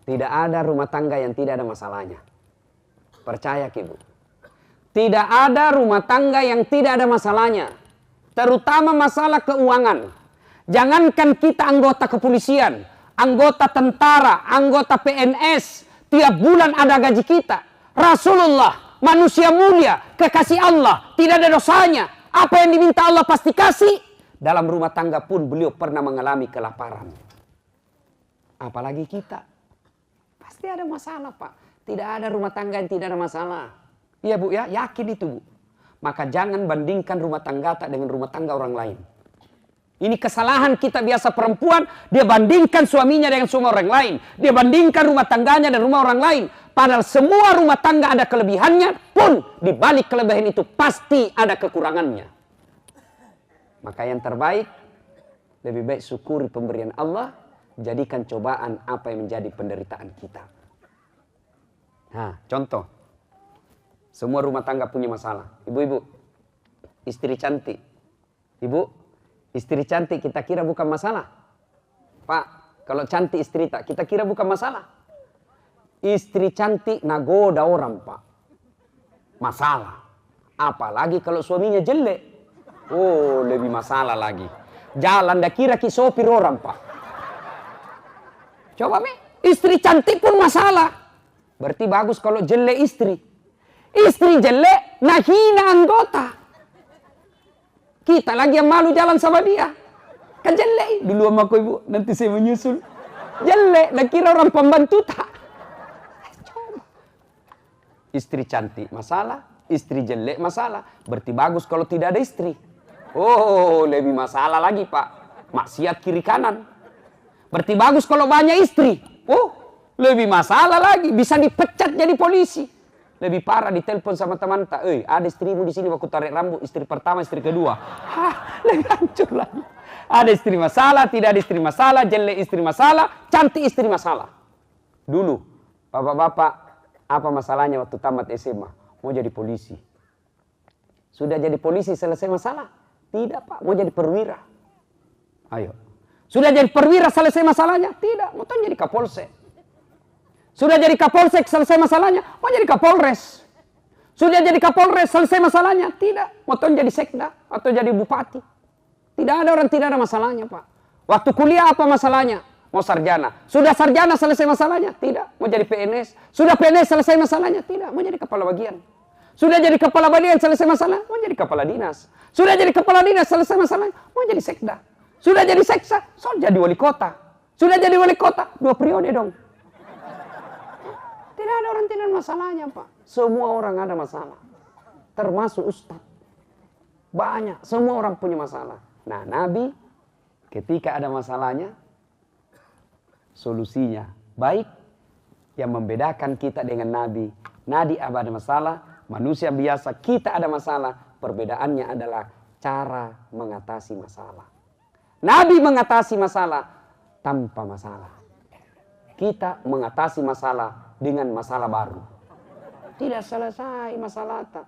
tidak ada rumah tangga yang tidak ada masalahnya. Percaya ibu. Tidak ada rumah tangga yang tidak ada masalahnya. Terutama masalah keuangan. Jangankan kita anggota kepolisian, anggota tentara, anggota PNS, tiap bulan ada gaji kita. Rasulullah, manusia mulia, kekasih Allah, tidak ada dosanya. Apa yang diminta Allah pasti kasih. Dalam rumah tangga pun beliau pernah mengalami kelaparan. Apalagi kita. Pasti ada masalah Pak. Tidak ada rumah tangga yang tidak ada masalah. Iya Bu ya, yakin itu Bu. Maka jangan bandingkan rumah tangga dengan rumah tangga orang lain. Ini kesalahan kita biasa perempuan, dia bandingkan suaminya dengan semua orang lain. Dia bandingkan rumah tangganya dan rumah orang lain. Padahal semua rumah tangga ada kelebihannya, pun di balik kelebihan itu pasti ada kekurangannya. Maka yang terbaik, lebih baik syukuri pemberian Allah, jadikan cobaan apa yang menjadi penderitaan kita. Nah, contoh. Semua rumah tangga punya masalah. Ibu-ibu, istri cantik. Ibu, istri cantik kita kira bukan masalah. Pak, kalau cantik istri tak, kita kira bukan masalah. Istri cantik nagoda orang Pak. Masalah. Apalagi kalau suaminya jelek. Oh, lebih masalah lagi. Jalan dah kira ki sopir orang, Pak. Coba, istri cantik pun masalah. Berarti bagus kalau jelek istri. Istri jelek, nah hina anggota. Kita lagi yang malu jalan sama dia. Kan jelek. Dulu sama aku ibu, nanti saya menyusul. Jelek, nah kira orang pembantu tak. Coba. Istri cantik masalah, istri jelek masalah. Berarti bagus kalau tidak ada istri. Oh, lebih masalah lagi, Pak. Maksiat kiri kanan. Berarti bagus kalau banyak istri. Oh, lebih masalah lagi. Bisa dipecat jadi polisi. Lebih parah ditelepon sama teman tak. Ada istrimu di sini waktu tarik rambut. Istri pertama, istri kedua. Hah, lebih hancur lagi. Ada istri masalah, tidak ada istri masalah. Jelek istri masalah, cantik istri masalah. Dulu, bapak-bapak, apa masalahnya waktu tamat SMA? Mau jadi polisi. Sudah jadi polisi selesai masalah? Tidak, Pak. Mau jadi perwira. Ayo. Sudah jadi perwira selesai masalahnya? Tidak. Mau jadi kapolsek. Sudah jadi kapolsek selesai masalahnya? Mau jadi kapolres. Sudah jadi kapolres selesai masalahnya? Tidak. Mau jadi sekda atau jadi bupati. Tidak ada orang tidak ada masalahnya, Pak. Waktu kuliah apa masalahnya? Mau sarjana. Sudah sarjana selesai masalahnya? Tidak. Mau jadi PNS. Sudah PNS selesai masalahnya? Tidak. Mau jadi kepala bagian. Sudah jadi kepala bagian selesai masalah? Mau jadi kepala dinas. Sudah jadi kepala dinas selesai masalahnya? Mau jadi sekda. Sudah jadi sekda, so jadi wali kota. Sudah jadi wali kota, 2 periode dong. Tidak ada orang tidak ada masalahnya, Pak. Semua orang ada masalah. Termasuk ustaz. Banyak, semua orang punya masalah. Nah, Nabi ketika ada masalahnya, solusinya baik. Yang membedakan kita dengan Nabi. Nabi ada masalah, manusia biasa kita ada masalah. Perbedaannya adalah cara mengatasi masalah. Nabi mengatasi masalah tanpa masalah. Kita mengatasi masalah dengan masalah baru. Tidak selesai masalah.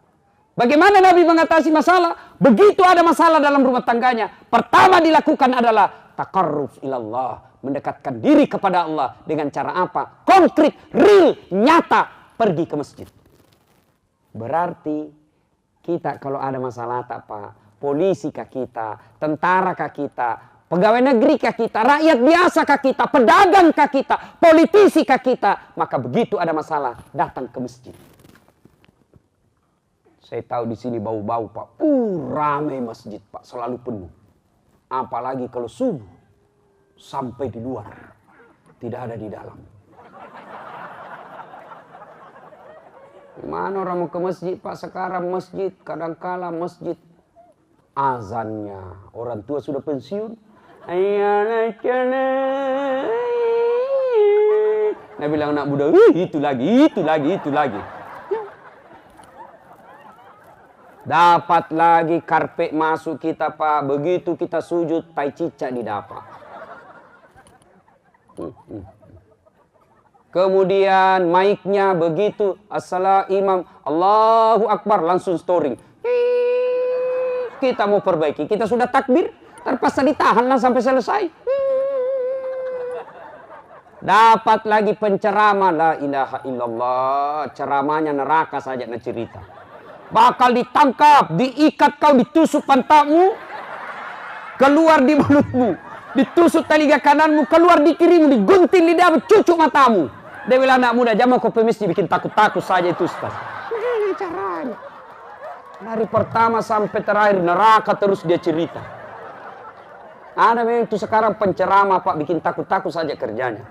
Bagaimana Nabi mengatasi masalah? Begitu ada masalah dalam rumah tangganya, pertama dilakukan adalah taqarruf ilallah, mendekatkan diri kepada Allah dengan cara apa? Konkret, real, nyata, pergi ke masjid. Berarti kita kalau ada masalah tak Pak, polisi kah kita, tentara kah kita, pegawai negeri kah kita, rakyat biasa kah kita, pedagang kah kita, politisi kah kita, maka begitu ada masalah datang ke masjid. Saya tahu di sini bau-bau Pak, ramai masjid Pak, selalu penuh. Apalagi kalau subuh sampai di luar, tidak ada di dalam. Gimana orang mau ke masjid Pak sekarang? Masjid kadangkala masjid azannya orang tua sudah pensiun. Nah bilang anak muda, itu lagi. Dapat lagi karpet masuk kita Pak. Begitu kita sujud, tai cicak didapat. Kemudian mic-nya begitu, imam, Allahu Akbar, langsung storing. Kita mau perbaiki, kita sudah takbir, terpaksa ditahanlah sampai selesai. Dapat lagi penceramah, la ilaha illallah, ceramahnya neraka saja nak cerita. Bakal ditangkap, diikat kau, ditusuk pantatmu, keluar di mulutmu, ditusuk telinga kananmu, keluar di kirimu, digunting lidahmu, cucuk matamu. Dia bilang anak muda, jangan kau pemis bikin takut-takut saja itu Ustaz. Ini caranya. Dari pertama sampai terakhir neraka terus dia cerita. Ada memang itu sekarang penceramah Pak, bikin takut-takut saja kerjanya.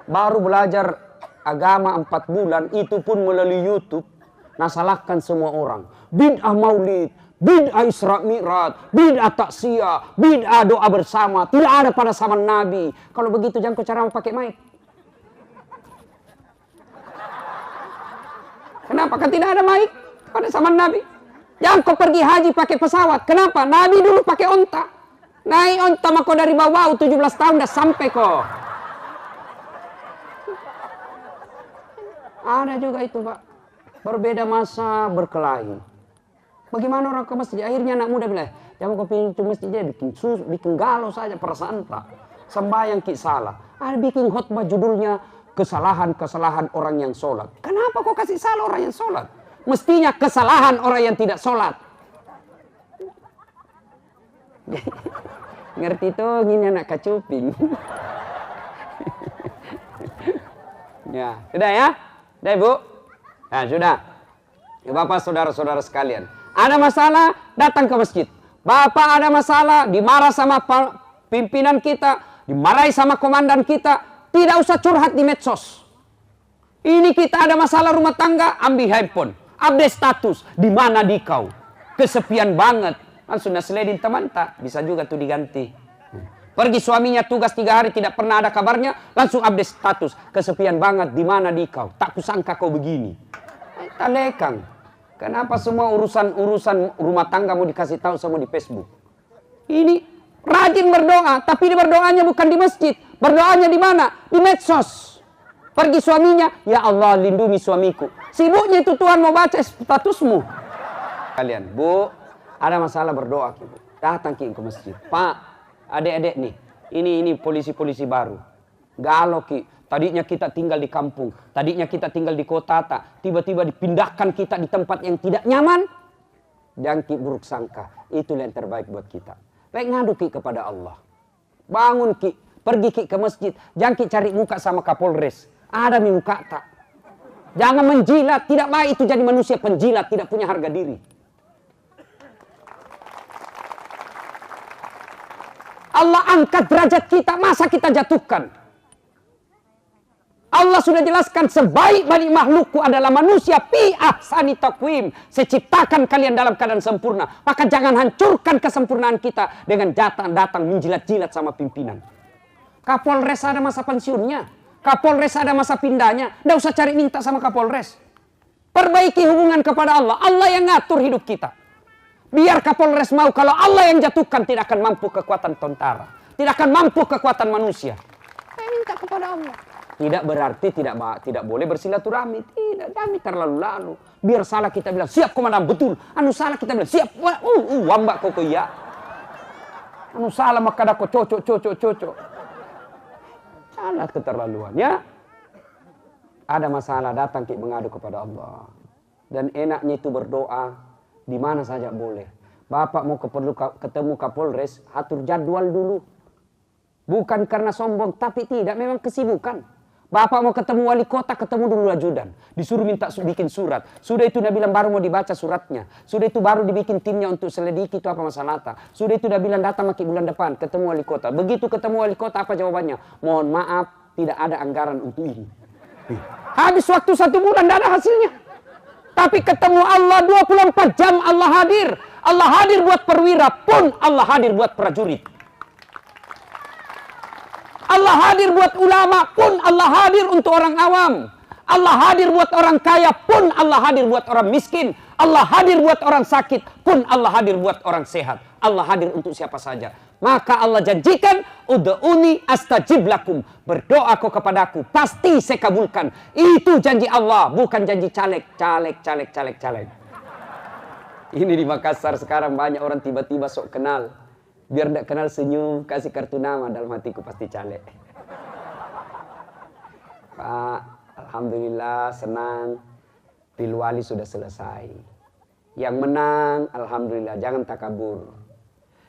Baru belajar agama 4 bulan, itu pun melalui YouTube. Nah salahkan semua orang. Bid'ah maulid, bid'ah Isra Mi'raj, bid'ah taksiyah, bid'ah doa bersama. Tidak ada pada zaman Nabi. Kalau begitu jangan kau ceramah pakai mic. Kenapa? Kan tidak ada mic pada zaman Nabi. Jangan kau pergi haji pakai pesawat. Kenapa? Nabi dulu pakai onta. Naik onta maka dari bawah 17 tahun dah sampai kok. Ada juga itu Pak. Berbeda masa berkelahi. Bagaimana orang ke masjid? Akhirnya anak muda bilang, jangan kau pergi ke masjid, bikin galau saja perasaan Pak. Sembahyang ki salah. Ada bikin khutbah judulnya kesalahan-kesalahan orang yang sholat. Kenapa kau kasih salah orang yang sholat? Mestinya kesalahan orang yang tidak sholat. Ngerti tuh, ini anak kacuping. Ya, sudah ya? Sudah Ibu? Nah, sudah. Ya, Bapak, saudara-saudara sekalian. Ada masalah, datang ke masjid. Bapak ada masalah, dimarah sama pimpinan kita, dimarahi sama komandan kita, tidak usah curhat di medsos. Ini kita ada masalah rumah tangga, ambil handphone, update status, di mana di kau? Kesepian banget. Langsung naseledin teman tak, bisa juga tuh diganti. Pergi suaminya tugas 3 hari tidak pernah ada kabarnya, langsung update status, kesepian banget, di mana di kau? Tak kusangka kau begini. Talekang. Kenapa semua urusan rumah tangga mau dikasih tahu semua di Facebook? Ini rajin berdoa, tapi berdoanya bukan di masjid. Berdoanya di mana? Di medsos. Pergi suaminya, ya Allah lindungi suamiku. Sibuknya itu Tuhan mau baca statusmu. Kalian, Bu, ada masalah berdoa, Bu. Datang ke masjid. Pak, adik-adik nih, ini polisi-polisi baru. Galau Ki. Tadinya kita tinggal di kampung, tadinya kita tinggal di kota, tiba-tiba dipindahkan kita di tempat yang tidak nyaman. Jangan Ki buruk sangka, itulah yang terbaik buat kita. Baik ngadu Ki kepada Allah. Bangun Ki, pergi Ki ke masjid. Jangan Ki cari muka sama Kapolres. Ada muka tak. Jangan menjilat, tidak baik itu jadi manusia penjilat, tidak punya harga diri. Allah angkat derajat kita, masa kita jatuhkan? Allah sudah jelaskan sebaik-baik makhlukku adalah manusia fi ahsani taqwim. Saya ciptakan kalian dalam keadaan sempurna. Maka jangan hancurkan kesempurnaan kita dengan datang menjilat-jilat sama pimpinan. Kapolres ada masa pensiunnya. Kapolres ada masa pindahnya. Tidak usah cari minta sama Kapolres. Perbaiki hubungan kepada Allah. Allah yang ngatur hidup kita. Biar Kapolres mau, kalau Allah yang jatuhkan tidak akan mampu kekuatan tentara. Tidak akan mampu kekuatan manusia. Saya minta kepada Allah. Tidak berarti tidak boleh bersilaturahmi. Tidak, kami terlalu-lalu. Biar salah kita bilang, siap komandan, betul. Anu salah kita bilang, siap. Wambak koko ya. Anu salah maka ada kok cocok. Salah keterlaluan ya. Ada masalah, datang Ki mengadu kepada Allah. Dan enaknya itu berdoa, di mana saja boleh. Bapak mau ketemu Kapolres, atur jadwal dulu. Bukan karena sombong, tapi tidak, memang kesibukan. Bapak mau ketemu wali kota, ketemu dulu ajudan. Disuruh minta bikin surat. Sudah itu dia bilang baru mau dibaca suratnya. Sudah itu baru dibikin timnya untuk selidiki itu apa masalah. Sudah itu dia bilang datang maki bulan depan ketemu wali kota. Begitu ketemu wali kota apa jawabannya? Mohon maaf, tidak ada anggaran untuk ini. Habis waktu 1 bulan tidak ada hasilnya. Tapi ketemu Allah 24 jam Allah hadir. Allah hadir buat perwira pun Allah hadir buat prajurit. Allah hadir buat ulama pun Allah hadir untuk orang awam. Allah hadir buat orang kaya pun Allah hadir buat orang miskin. Allah hadir buat orang sakit pun Allah hadir buat orang sehat. Allah hadir untuk siapa saja. Maka Allah janjikan, ud'uni astajib lakum. Berdoa kau kepadaku, pasti saya kabulkan. Itu janji Allah, bukan janji caleg. Ini di Makassar sekarang banyak orang tiba-tiba sok kenal. Biar tidak kenal senyum, kasih kartu nama, dalam hatiku pasti caleg. Pak, alhamdulillah senang, pilwali sudah selesai. Yang menang, alhamdulillah, jangan takabur.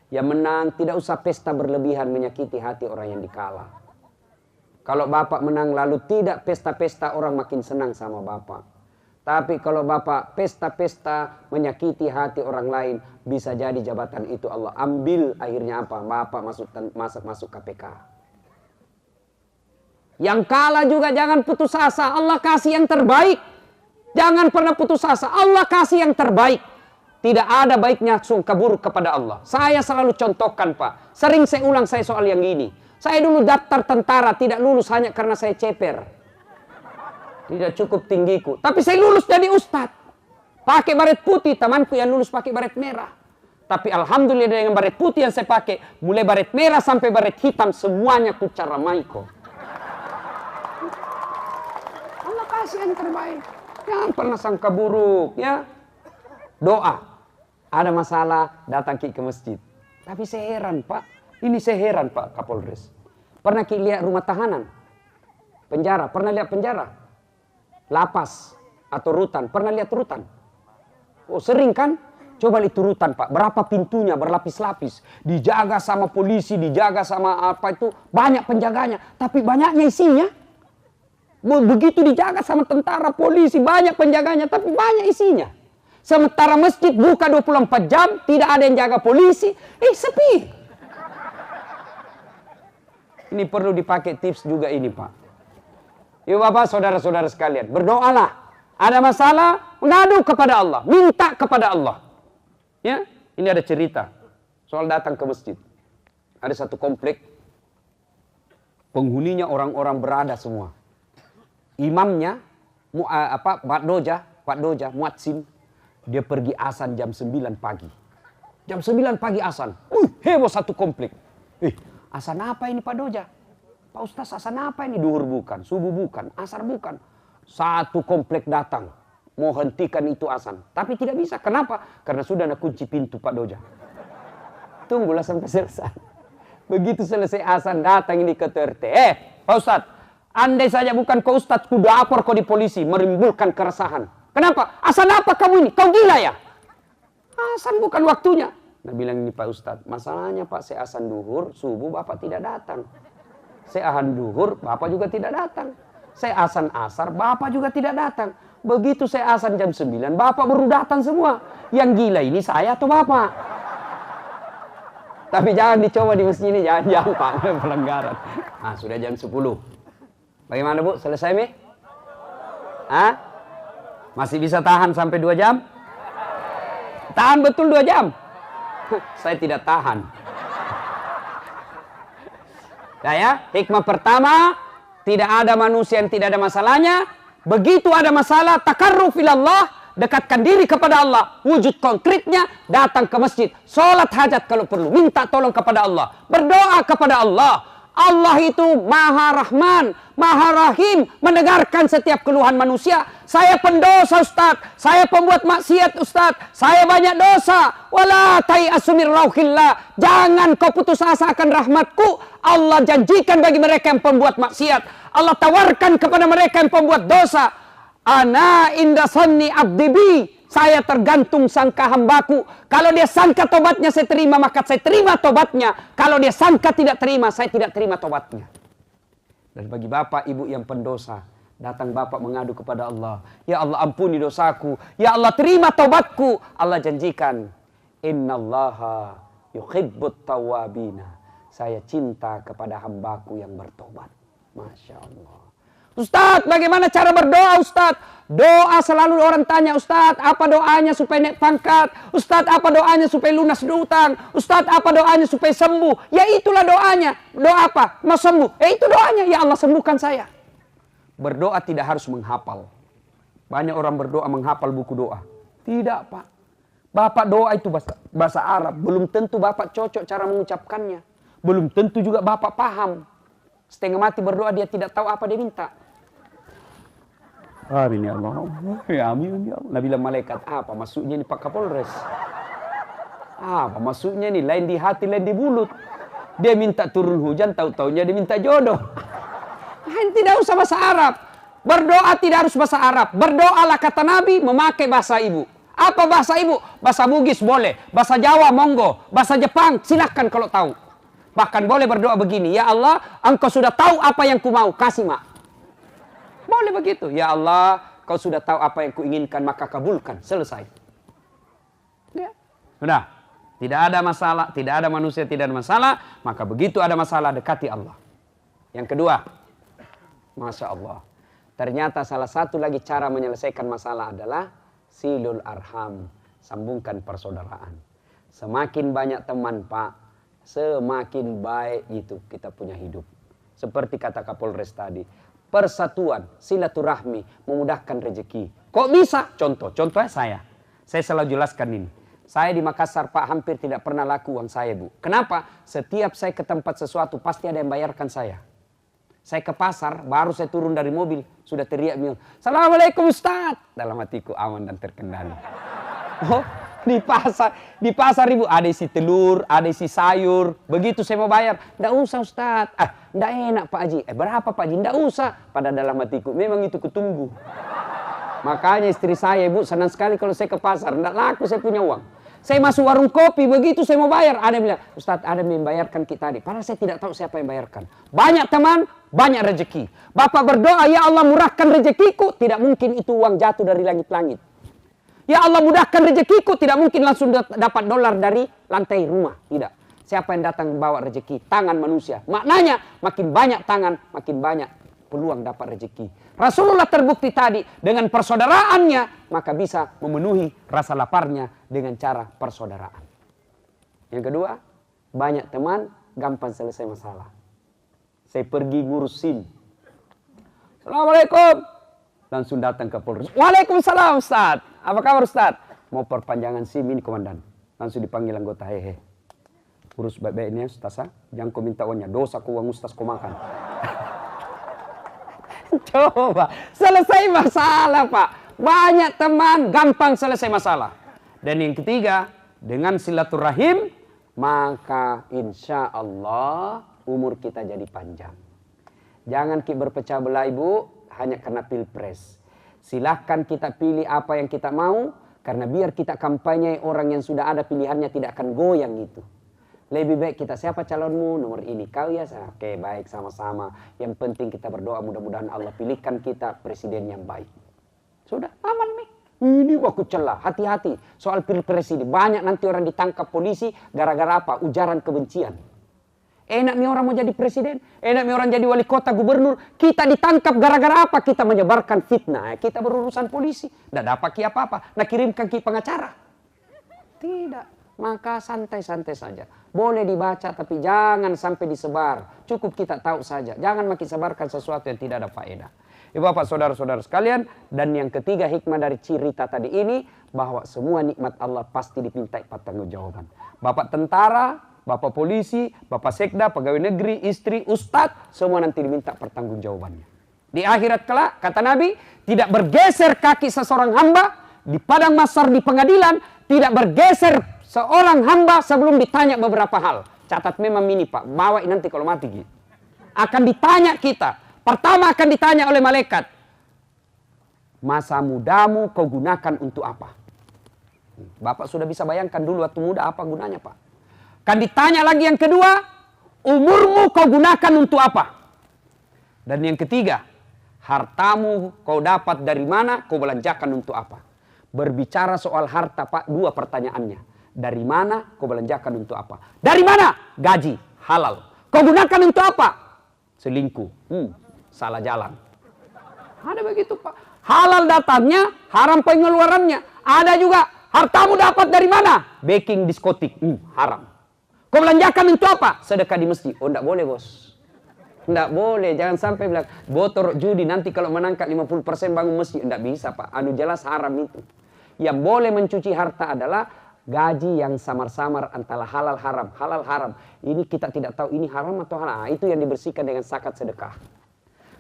Yang menang, tidak usah pesta berlebihan menyakiti hati orang yang dikalah. Kalau Bapak menang lalu tidak pesta-pesta, orang makin senang sama Bapak. Tapi kalau Bapak pesta-pesta menyakiti hati orang lain, bisa jadi jabatan itu Allah ambil, akhirnya apa? Bapak masuk KPK. Yang kalah juga jangan putus asa, Allah kasih yang terbaik. Jangan pernah putus asa, Allah kasih yang terbaik. Tidak ada baiknya sungka buruk kepada Allah. Saya selalu contohkan Pak, sering saya ulang saya soal yang ini. Saya dulu daftar tentara tidak lulus hanya karena saya ceper. Tidak cukup tinggiku. Tapi saya lulus jadi ustadz. Pakai baret putih. Temanku yang lulus pakai baret merah. Tapi alhamdulillah dengan baret putih yang saya pakai. Mulai baret merah sampai baret hitam. Semuanya ku caramai kok. Allah kasih yang terbaik. Jangan pernah sangka buruk. Ya. Doa. Ada masalah. Datang ke masjid. Tapi saya heran Pak. Ini saya heran Pak Kapolres. Pernah lihat rumah tahanan? Penjara. Pernah lihat penjara? Lapas atau rutan. Pernah lihat rutan? Oh sering kan? Coba lihat urutan Pak, berapa pintunya berlapis-lapis. Dijaga sama polisi, dijaga sama apa itu, banyak penjaganya. Tapi banyaknya isinya. Begitu dijaga sama tentara, polisi, banyak penjaganya, tapi banyak isinya. Sementara masjid buka 24 jam, tidak ada yang jaga polisi, sepi. Ini perlu dipakai tips juga ini Pak. Yuk Bapak, saudara-saudara sekalian, berdoalah. Ada masalah, mengadu kepada Allah, minta kepada Allah. Ya, ini ada cerita soal datang ke masjid. Ada satu komplek, penghuninya orang-orang berada semua. Imamnya, Pak Doja, muadzin, dia pergi azan jam 9 pagi. Jam 9 pagi azan. Heboh satu komplek. Azan apa ini Pak Doja? Pak Ustaz, azan apa ini? Duhur bukan, subuh bukan, asar bukan. Satu komplek datang. Mau hentikan itu azan. Tapi tidak bisa. Kenapa? Karena sudah ada kunci pintu Pak Doja. Tunggulah sampai selesai. Begitu selesai azan, datang ini ke RT. Pak Ustaz, andai saja bukan kau Ustaz, ku lapor kau di polisi, menimbulkan keresahan. Kenapa? Azan apa kamu ini? Kau gila ya? Azan bukan waktunya. Nah bilang ini Pak Ustaz, masalahnya Pak, saya azan duhur, subuh Bapak tidak datang. Saya azan duhur, Bapak juga tidak datang. Saya azan asar, Bapak juga tidak datang. Begitu saya azan jam 9, Bapak baru datang semua. Yang gila ini saya atau Bapak? Tapi jangan dicoba di masjid ini, jangan Pak, pelanggaran. Nah, sudah jam 10. Bagaimana Bu, selesai Mi? Masih bisa tahan sampai 2 jam? Tahan betul 2 jam? Saya tidak tahan. Nah ya, hikmah pertama, tidak ada manusia yang tidak ada masalahnya. Begitu ada masalah, takarruf ilallah, dekatkan diri kepada Allah. Wujud konkretnya, datang ke masjid. Sholat hajat kalau perlu, minta tolong kepada Allah. Berdoa kepada Allah. Allah itu Maha Rahman, Maha Rahim, mendengarkan setiap keluhan manusia. Saya pendosa Ustaz, saya pembuat maksiat Ustaz, saya banyak dosa. Wala tai'asu min rauhillah. Jangan kau putus asa akan rahmatku. Allah janjikan bagi mereka yang pembuat maksiat. Allah tawarkan kepada mereka yang pembuat dosa. Ana inda sanni abdibi. Saya tergantung sangka hambaku. Kalau dia sangka tobatnya saya terima, maka saya terima tobatnya. Kalau dia sangka tidak terima, saya tidak terima tobatnya. Dan bagi bapak ibu yang pendosa, datang bapak mengadu kepada Allah. Ya Allah ampuni dosaku. Ya Allah terima tobatku. Allah janjikan, innallaha yuhibbut tawabina. Saya cinta kepada hambaku yang bertobat. Masya Allah. Ustadz, bagaimana cara berdoa Ustadz? Doa selalu orang tanya, Ustadz, apa doanya supaya naik pangkat? Ustadz, apa doanya supaya lunas utang? Ustadz, apa doanya supaya sembuh? Ya itulah doanya. Doa apa? Mau sembuh. Itu doanya. Ya Allah sembuhkan saya. Berdoa tidak harus menghafal. Banyak orang berdoa menghafal buku doa. Tidak Pak. Bapak doa itu bahasa Arab. Belum tentu Bapak cocok cara mengucapkannya. Belum tentu juga Bapak paham. Setengah mati berdoa dia tidak tahu apa dia minta. Amin ya Allah. Ya amin ya Allah. Nabi bilang malaikat, apa maksudnya ini Pak Kapolres? Apa maksudnya ini? Lain di hati, lain di mulut. Dia minta turun hujan, tahu-taunya dia minta jodoh. Tidak usah bahasa Arab. Berdoa tidak harus bahasa Arab. Berdoalah kata Nabi memakai bahasa ibu. Apa bahasa ibu? Bahasa Bugis boleh. Bahasa Jawa monggo. Bahasa Jepang silakan kalau tahu. Bahkan boleh berdoa begini. Ya Allah, engkau sudah tahu apa yang ku mau. Kasih mak. Boleh begitu. Ya Allah, kau sudah tahu apa yang kuinginkan, maka kabulkan. Selesai. Ya. Sudah. Tidak ada masalah, tidak ada manusia, tidak ada masalah. Maka begitu ada masalah, dekati Allah. Yang kedua, Masya Allah. Ternyata salah satu lagi cara menyelesaikan masalah adalah silul arham. Sambungkan persaudaraan. Semakin banyak teman Pak, semakin baik itu kita punya hidup. Seperti kata Kapolres tadi. Persatuan, silaturahmi, memudahkan rezeki. Kok bisa? Contohnya saya. Saya selalu jelaskan ini. Saya di Makassar Pak hampir tidak pernah laku uang saya Bu. Kenapa? Setiap saya ke tempat sesuatu pasti ada yang bayarkan saya. Saya ke pasar, baru saya turun dari mobil, sudah teriak bilang, Assalamualaikum Ustaz. Dalam hatiku aman dan terkendali. Oh, di pasar Ibu ada isi telur, ada isi sayur. Begitu saya mau bayar, enggak usah Ustaz. Enggak enak Pak Haji. Berapa Pak Haji? Enggak usah. Pada dalam hatiku, memang itu kutunggu. Makanya istri saya, Ibu, senang sekali kalau saya ke pasar. Nggak laku saya punya uang. Saya masuk warung kopi, begitu saya mau bayar. Ada yang bilang, Ustadz, ada yang membayarkan kita tadi. Padahal saya tidak tahu siapa yang bayarkan. Banyak teman, banyak rezeki. Bapak berdoa, ya Allah murahkan rezekiku. Tidak mungkin itu uang jatuh dari langit-langit. Ya Allah mudahkan rezekiku. Tidak mungkin langsung dapat dolar dari lantai rumah. Tidak. Siapa yang datang bawa rezeki? Tangan manusia. Maknanya, makin banyak tangan, makin banyak peluang dapat rezeki. Rasulullah terbukti tadi dengan persaudaraannya, maka bisa memenuhi rasa laparnya dengan cara persaudaraan. Yang kedua, banyak teman, gampang selesai masalah. Saya pergi ngurus SIM. Assalamualaikum. Langsung datang ke Polres. Waalaikumsalam Ustaz. Apa kabar Ustaz? Mau perpanjangan SIM ini komandan. Langsung dipanggil anggota, hehe. Urus baik-baik ini Ustaz. Jangan kau minta uangnya. Dosa ku uang Ustaz kau makan. Coba, selesai masalah Pak. Banyak teman, gampang selesai masalah. Dan yang ketiga, dengan silaturahim, maka insya Allah umur kita jadi panjang. Jangan kita berpecah belah Ibu, hanya karena pilpres. Silahkan kita pilih apa yang kita mau, karena biar kita kampanye orang yang sudah ada pilihannya tidak akan goyang gitu. Lebih baik kita, siapa calonmu? Nomor ini. Kau ya? Oke, baik, sama-sama. Yang penting kita berdoa mudah-mudahan Allah pilihkan kita presiden yang baik. Sudah, aman nih. Ini waktu celah, hati-hati. Soal pilpres ini, banyak nanti orang ditangkap polisi gara-gara apa? Ujaran kebencian. Enak nih orang mau jadi presiden, enak nih orang jadi wali kota, gubernur. Kita ditangkap gara-gara apa? Kita menyebarkan fitnah. Kita berurusan polisi. Nggak dapat apa-apa. Nah kirimkan ki pengacara. Tidak. Maka santai-santai saja. Boleh dibaca tapi jangan sampai disebar. Cukup kita tahu saja. Jangan makin sebarkan sesuatu yang tidak ada faedah. Ibu bapak saudara-saudara sekalian. Dan yang ketiga hikmah dari cerita tadi ini. Bahwa semua nikmat Allah pasti dimintai pertanggungjawaban. Bapak tentara, bapak polisi, bapak sekda, pegawai negeri, istri, ustadz. Semua nanti diminta pertanggungjawabannya. Di akhirat kelak kata Nabi. Tidak bergeser kaki seseorang hamba. Di padang mahsyar di pengadilan. Tidak bergeser seorang hamba sebelum ditanya beberapa hal. Catat memang ini Pak. Bawa nanti kalau mati gitu. Akan ditanya kita. Pertama akan ditanya oleh malaikat. Masa mudamu kau gunakan untuk apa? Bapak sudah bisa bayangkan dulu waktu muda apa gunanya Pak. Akan ditanya lagi yang kedua. Umurmu kau gunakan untuk apa? Dan yang ketiga. Hartamu kau dapat dari mana kau belanjakan untuk apa? Berbicara soal harta Pak. Dua pertanyaannya. Dari mana kau belanjakan untuk apa? Dari mana? Gaji, halal. Kau gunakan untuk apa? Selingkuh, salah jalan. Ada begitu Pak. Halal datangnya, haram pengeluarannya. Ada juga, hartamu dapat dari mana? Baking diskotik, haram. Kau belanjakan untuk apa? Sedekah di masjid. Oh enggak boleh bos. Enggak boleh, jangan sampai bilang, botor judi nanti kalau menangkap 50% bangun masjid. Enggak bisa Pak, anu jelas haram itu. Yang boleh mencuci harta adalah gaji yang samar-samar antara halal haram. Halal haram. Ini kita tidak tahu ini haram atau halal. Itu yang dibersihkan dengan zakat sedekah.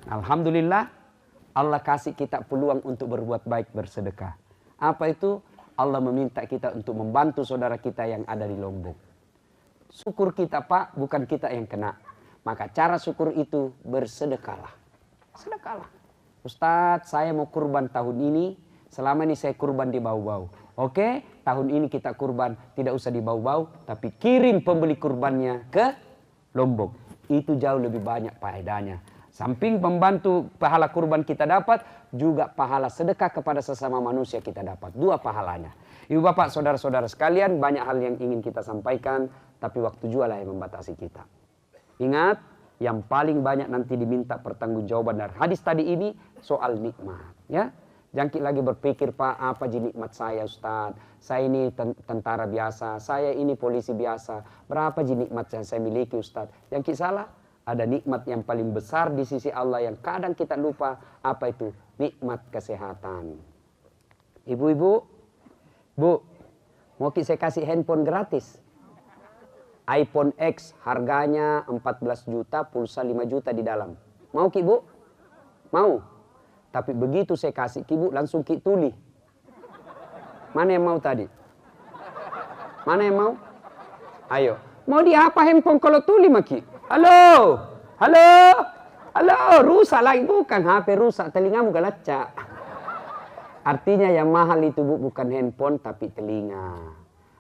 Alhamdulillah Allah kasih kita peluang untuk berbuat baik bersedekah. Apa itu? Allah meminta kita untuk membantu saudara kita yang ada di Lombok. Syukur kita Pak, bukan kita yang kena. Maka cara syukur itu bersedekahlah. Sedekahlah. Ustadz, saya mau kurban tahun ini. Selama ini saya kurban di bau-bau. Oke, tahun ini kita kurban tidak usah di bau-bau, tapi kirim pembeli kurbannya ke Lombok. Itu jauh lebih banyak faedahnya. Samping membantu pahala kurban kita dapat, juga pahala sedekah kepada sesama manusia kita dapat. Dua pahalanya. Ibu bapak, saudara-saudara sekalian, banyak hal yang ingin kita sampaikan, tapi waktu juga lah yang membatasi kita. Ingat, yang paling banyak nanti diminta pertanggungjawaban dari hadis tadi ini soal nikmat, ya. Jangan lagi berpikir Pak, apa nikmat saya Ustaz? Saya ini tentara biasa, saya ini polisi biasa. Berapa nikmat yang saya miliki Ustaz? Yang salah, ada nikmat yang paling besar di sisi Allah yang kadang kita lupa. Apa itu? Nikmat kesehatan. Ibu-ibu, Bu, mau saya kasih handphone gratis? iPhone X harganya 14 juta, pulsa 5 juta di dalam. Mau Ki Bu? Mau? Tapi begitu saya kasih Ki Bu, langsung Ki tuli. Mana yang mau tadi? Mana yang mau? Ayo. Mau di apa handphone kalau tuli Maki? Halo? Halo? Halo? Rusak lagi. Bukan HP rusak, telingamu galacak. Artinya yang mahal itu Bu, bukan handphone tapi telinga.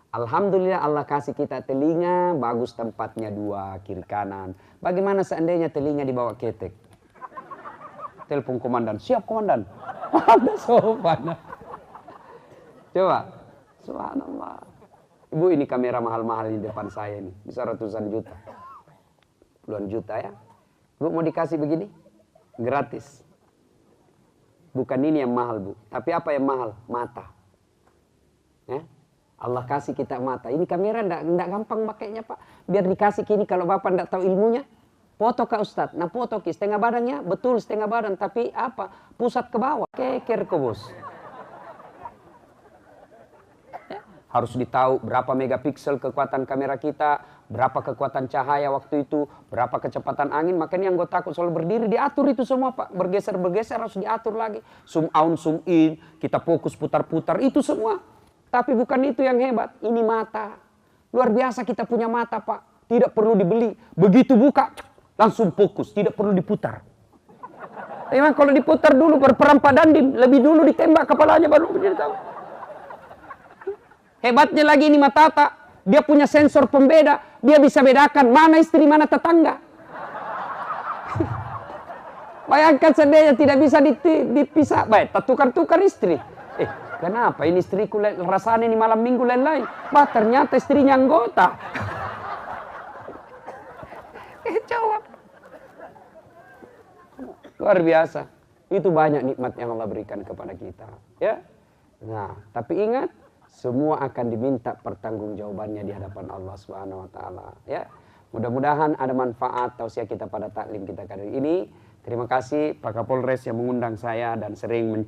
Alhamdulillah Allah kasih kita telinga, bagus tempatnya dua, kiri kanan. Bagaimana seandainya telinga dibawa ketek? Telepon komandan, siap komandan. Ada sopan. Coba, subhanallah. Ibu, ini kamera mahal-mahal di depan saya ini, bisa ratusan juta. Puluhan juta ya. Bu, mau dikasih begini? Gratis. Bukan ini yang mahal Bu, tapi apa yang mahal? Mata. Ya? Allah kasih kita mata. Ini kamera enggak gampang pakainya Pak. Biar dikasih kini kalau Bapak enggak tahu ilmunya. Foto Kak Ustadz. Nah foto ki setengah badannya. Betul setengah badan. Tapi apa? Pusat ke bawah. Keker ke bos. Ya. Harus ditahu berapa megapiksel kekuatan kamera kita. Berapa kekuatan cahaya waktu itu. Berapa kecepatan angin. Makanya yang gue takut soal berdiri diatur itu semua Pak. Bergeser-bergeser harus diatur lagi. Zoom out, zoom in. Kita fokus putar-putar. Itu semua. Tapi bukan itu yang hebat, ini mata. Luar biasa kita punya mata Pak. Tidak perlu dibeli. Begitu buka, langsung fokus. Tidak perlu diputar. Memang kalau diputar dulu berperang Pak Dandim. Lebih dulu ditembak kepalanya baru menjadi tahu. Hebatnya lagi ini mata Tata. Dia punya sensor pembeda. Dia bisa bedakan mana istri, mana tetangga. Bayangkan seandainya tidak bisa dipisah. Baik, tukar-tukar istri. Kenapa ini istriku rasanya ini malam minggu lain-lain? Bah, ternyata istrinya anggota. Jawab. Luar biasa. Itu banyak nikmat yang Allah berikan kepada kita. Ya. Nah, tapi ingat, semua akan diminta pertanggungjawabannya di hadapan Allah Subhanahu wa taala, ya. Mudah-mudahan ada manfaat tausiah kita pada taklim kita kali ini. Terima kasih Pak Kapolres yang mengundang saya dan sering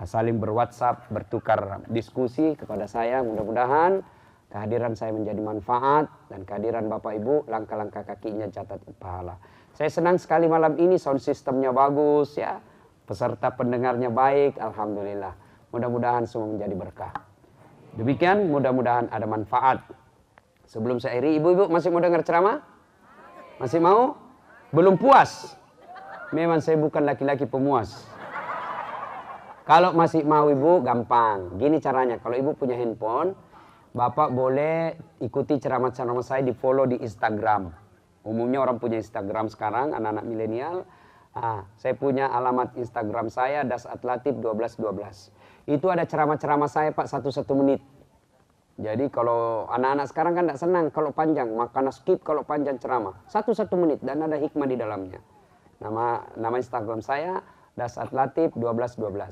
saling berWhatsApp, bertukar diskusi kepada saya. Mudah-mudahan kehadiran saya menjadi manfaat dan kehadiran Bapak Ibu langkah-langkah kakinya catat pahala. Saya senang sekali malam ini sound systemnya bagus ya. Peserta pendengarnya baik, alhamdulillah. Mudah-mudahan semua menjadi berkah. Demikian, mudah-mudahan ada manfaat. Sebelum saya akhiri, ibu-ibu masih mau dengar ceramah? Masih mau? Belum puas? Memang saya bukan laki-laki pemuas. Kalau masih mau ibu, gampang. Gini caranya, kalau ibu punya handphone, Bapak boleh ikuti ceramah-ceramah saya di follow di Instagram. Umumnya orang punya Instagram sekarang, anak-anak milenial. Saya punya alamat Instagram saya, dasatlatif1212. Itu ada ceramah-ceramah saya Pak, 1 menit. Jadi kalau anak-anak sekarang kan tidak senang kalau panjang, makanya skip kalau panjang ceramah. 1 menit dan ada hikmah di dalamnya. Nama Instagram saya, dasatlatif1212.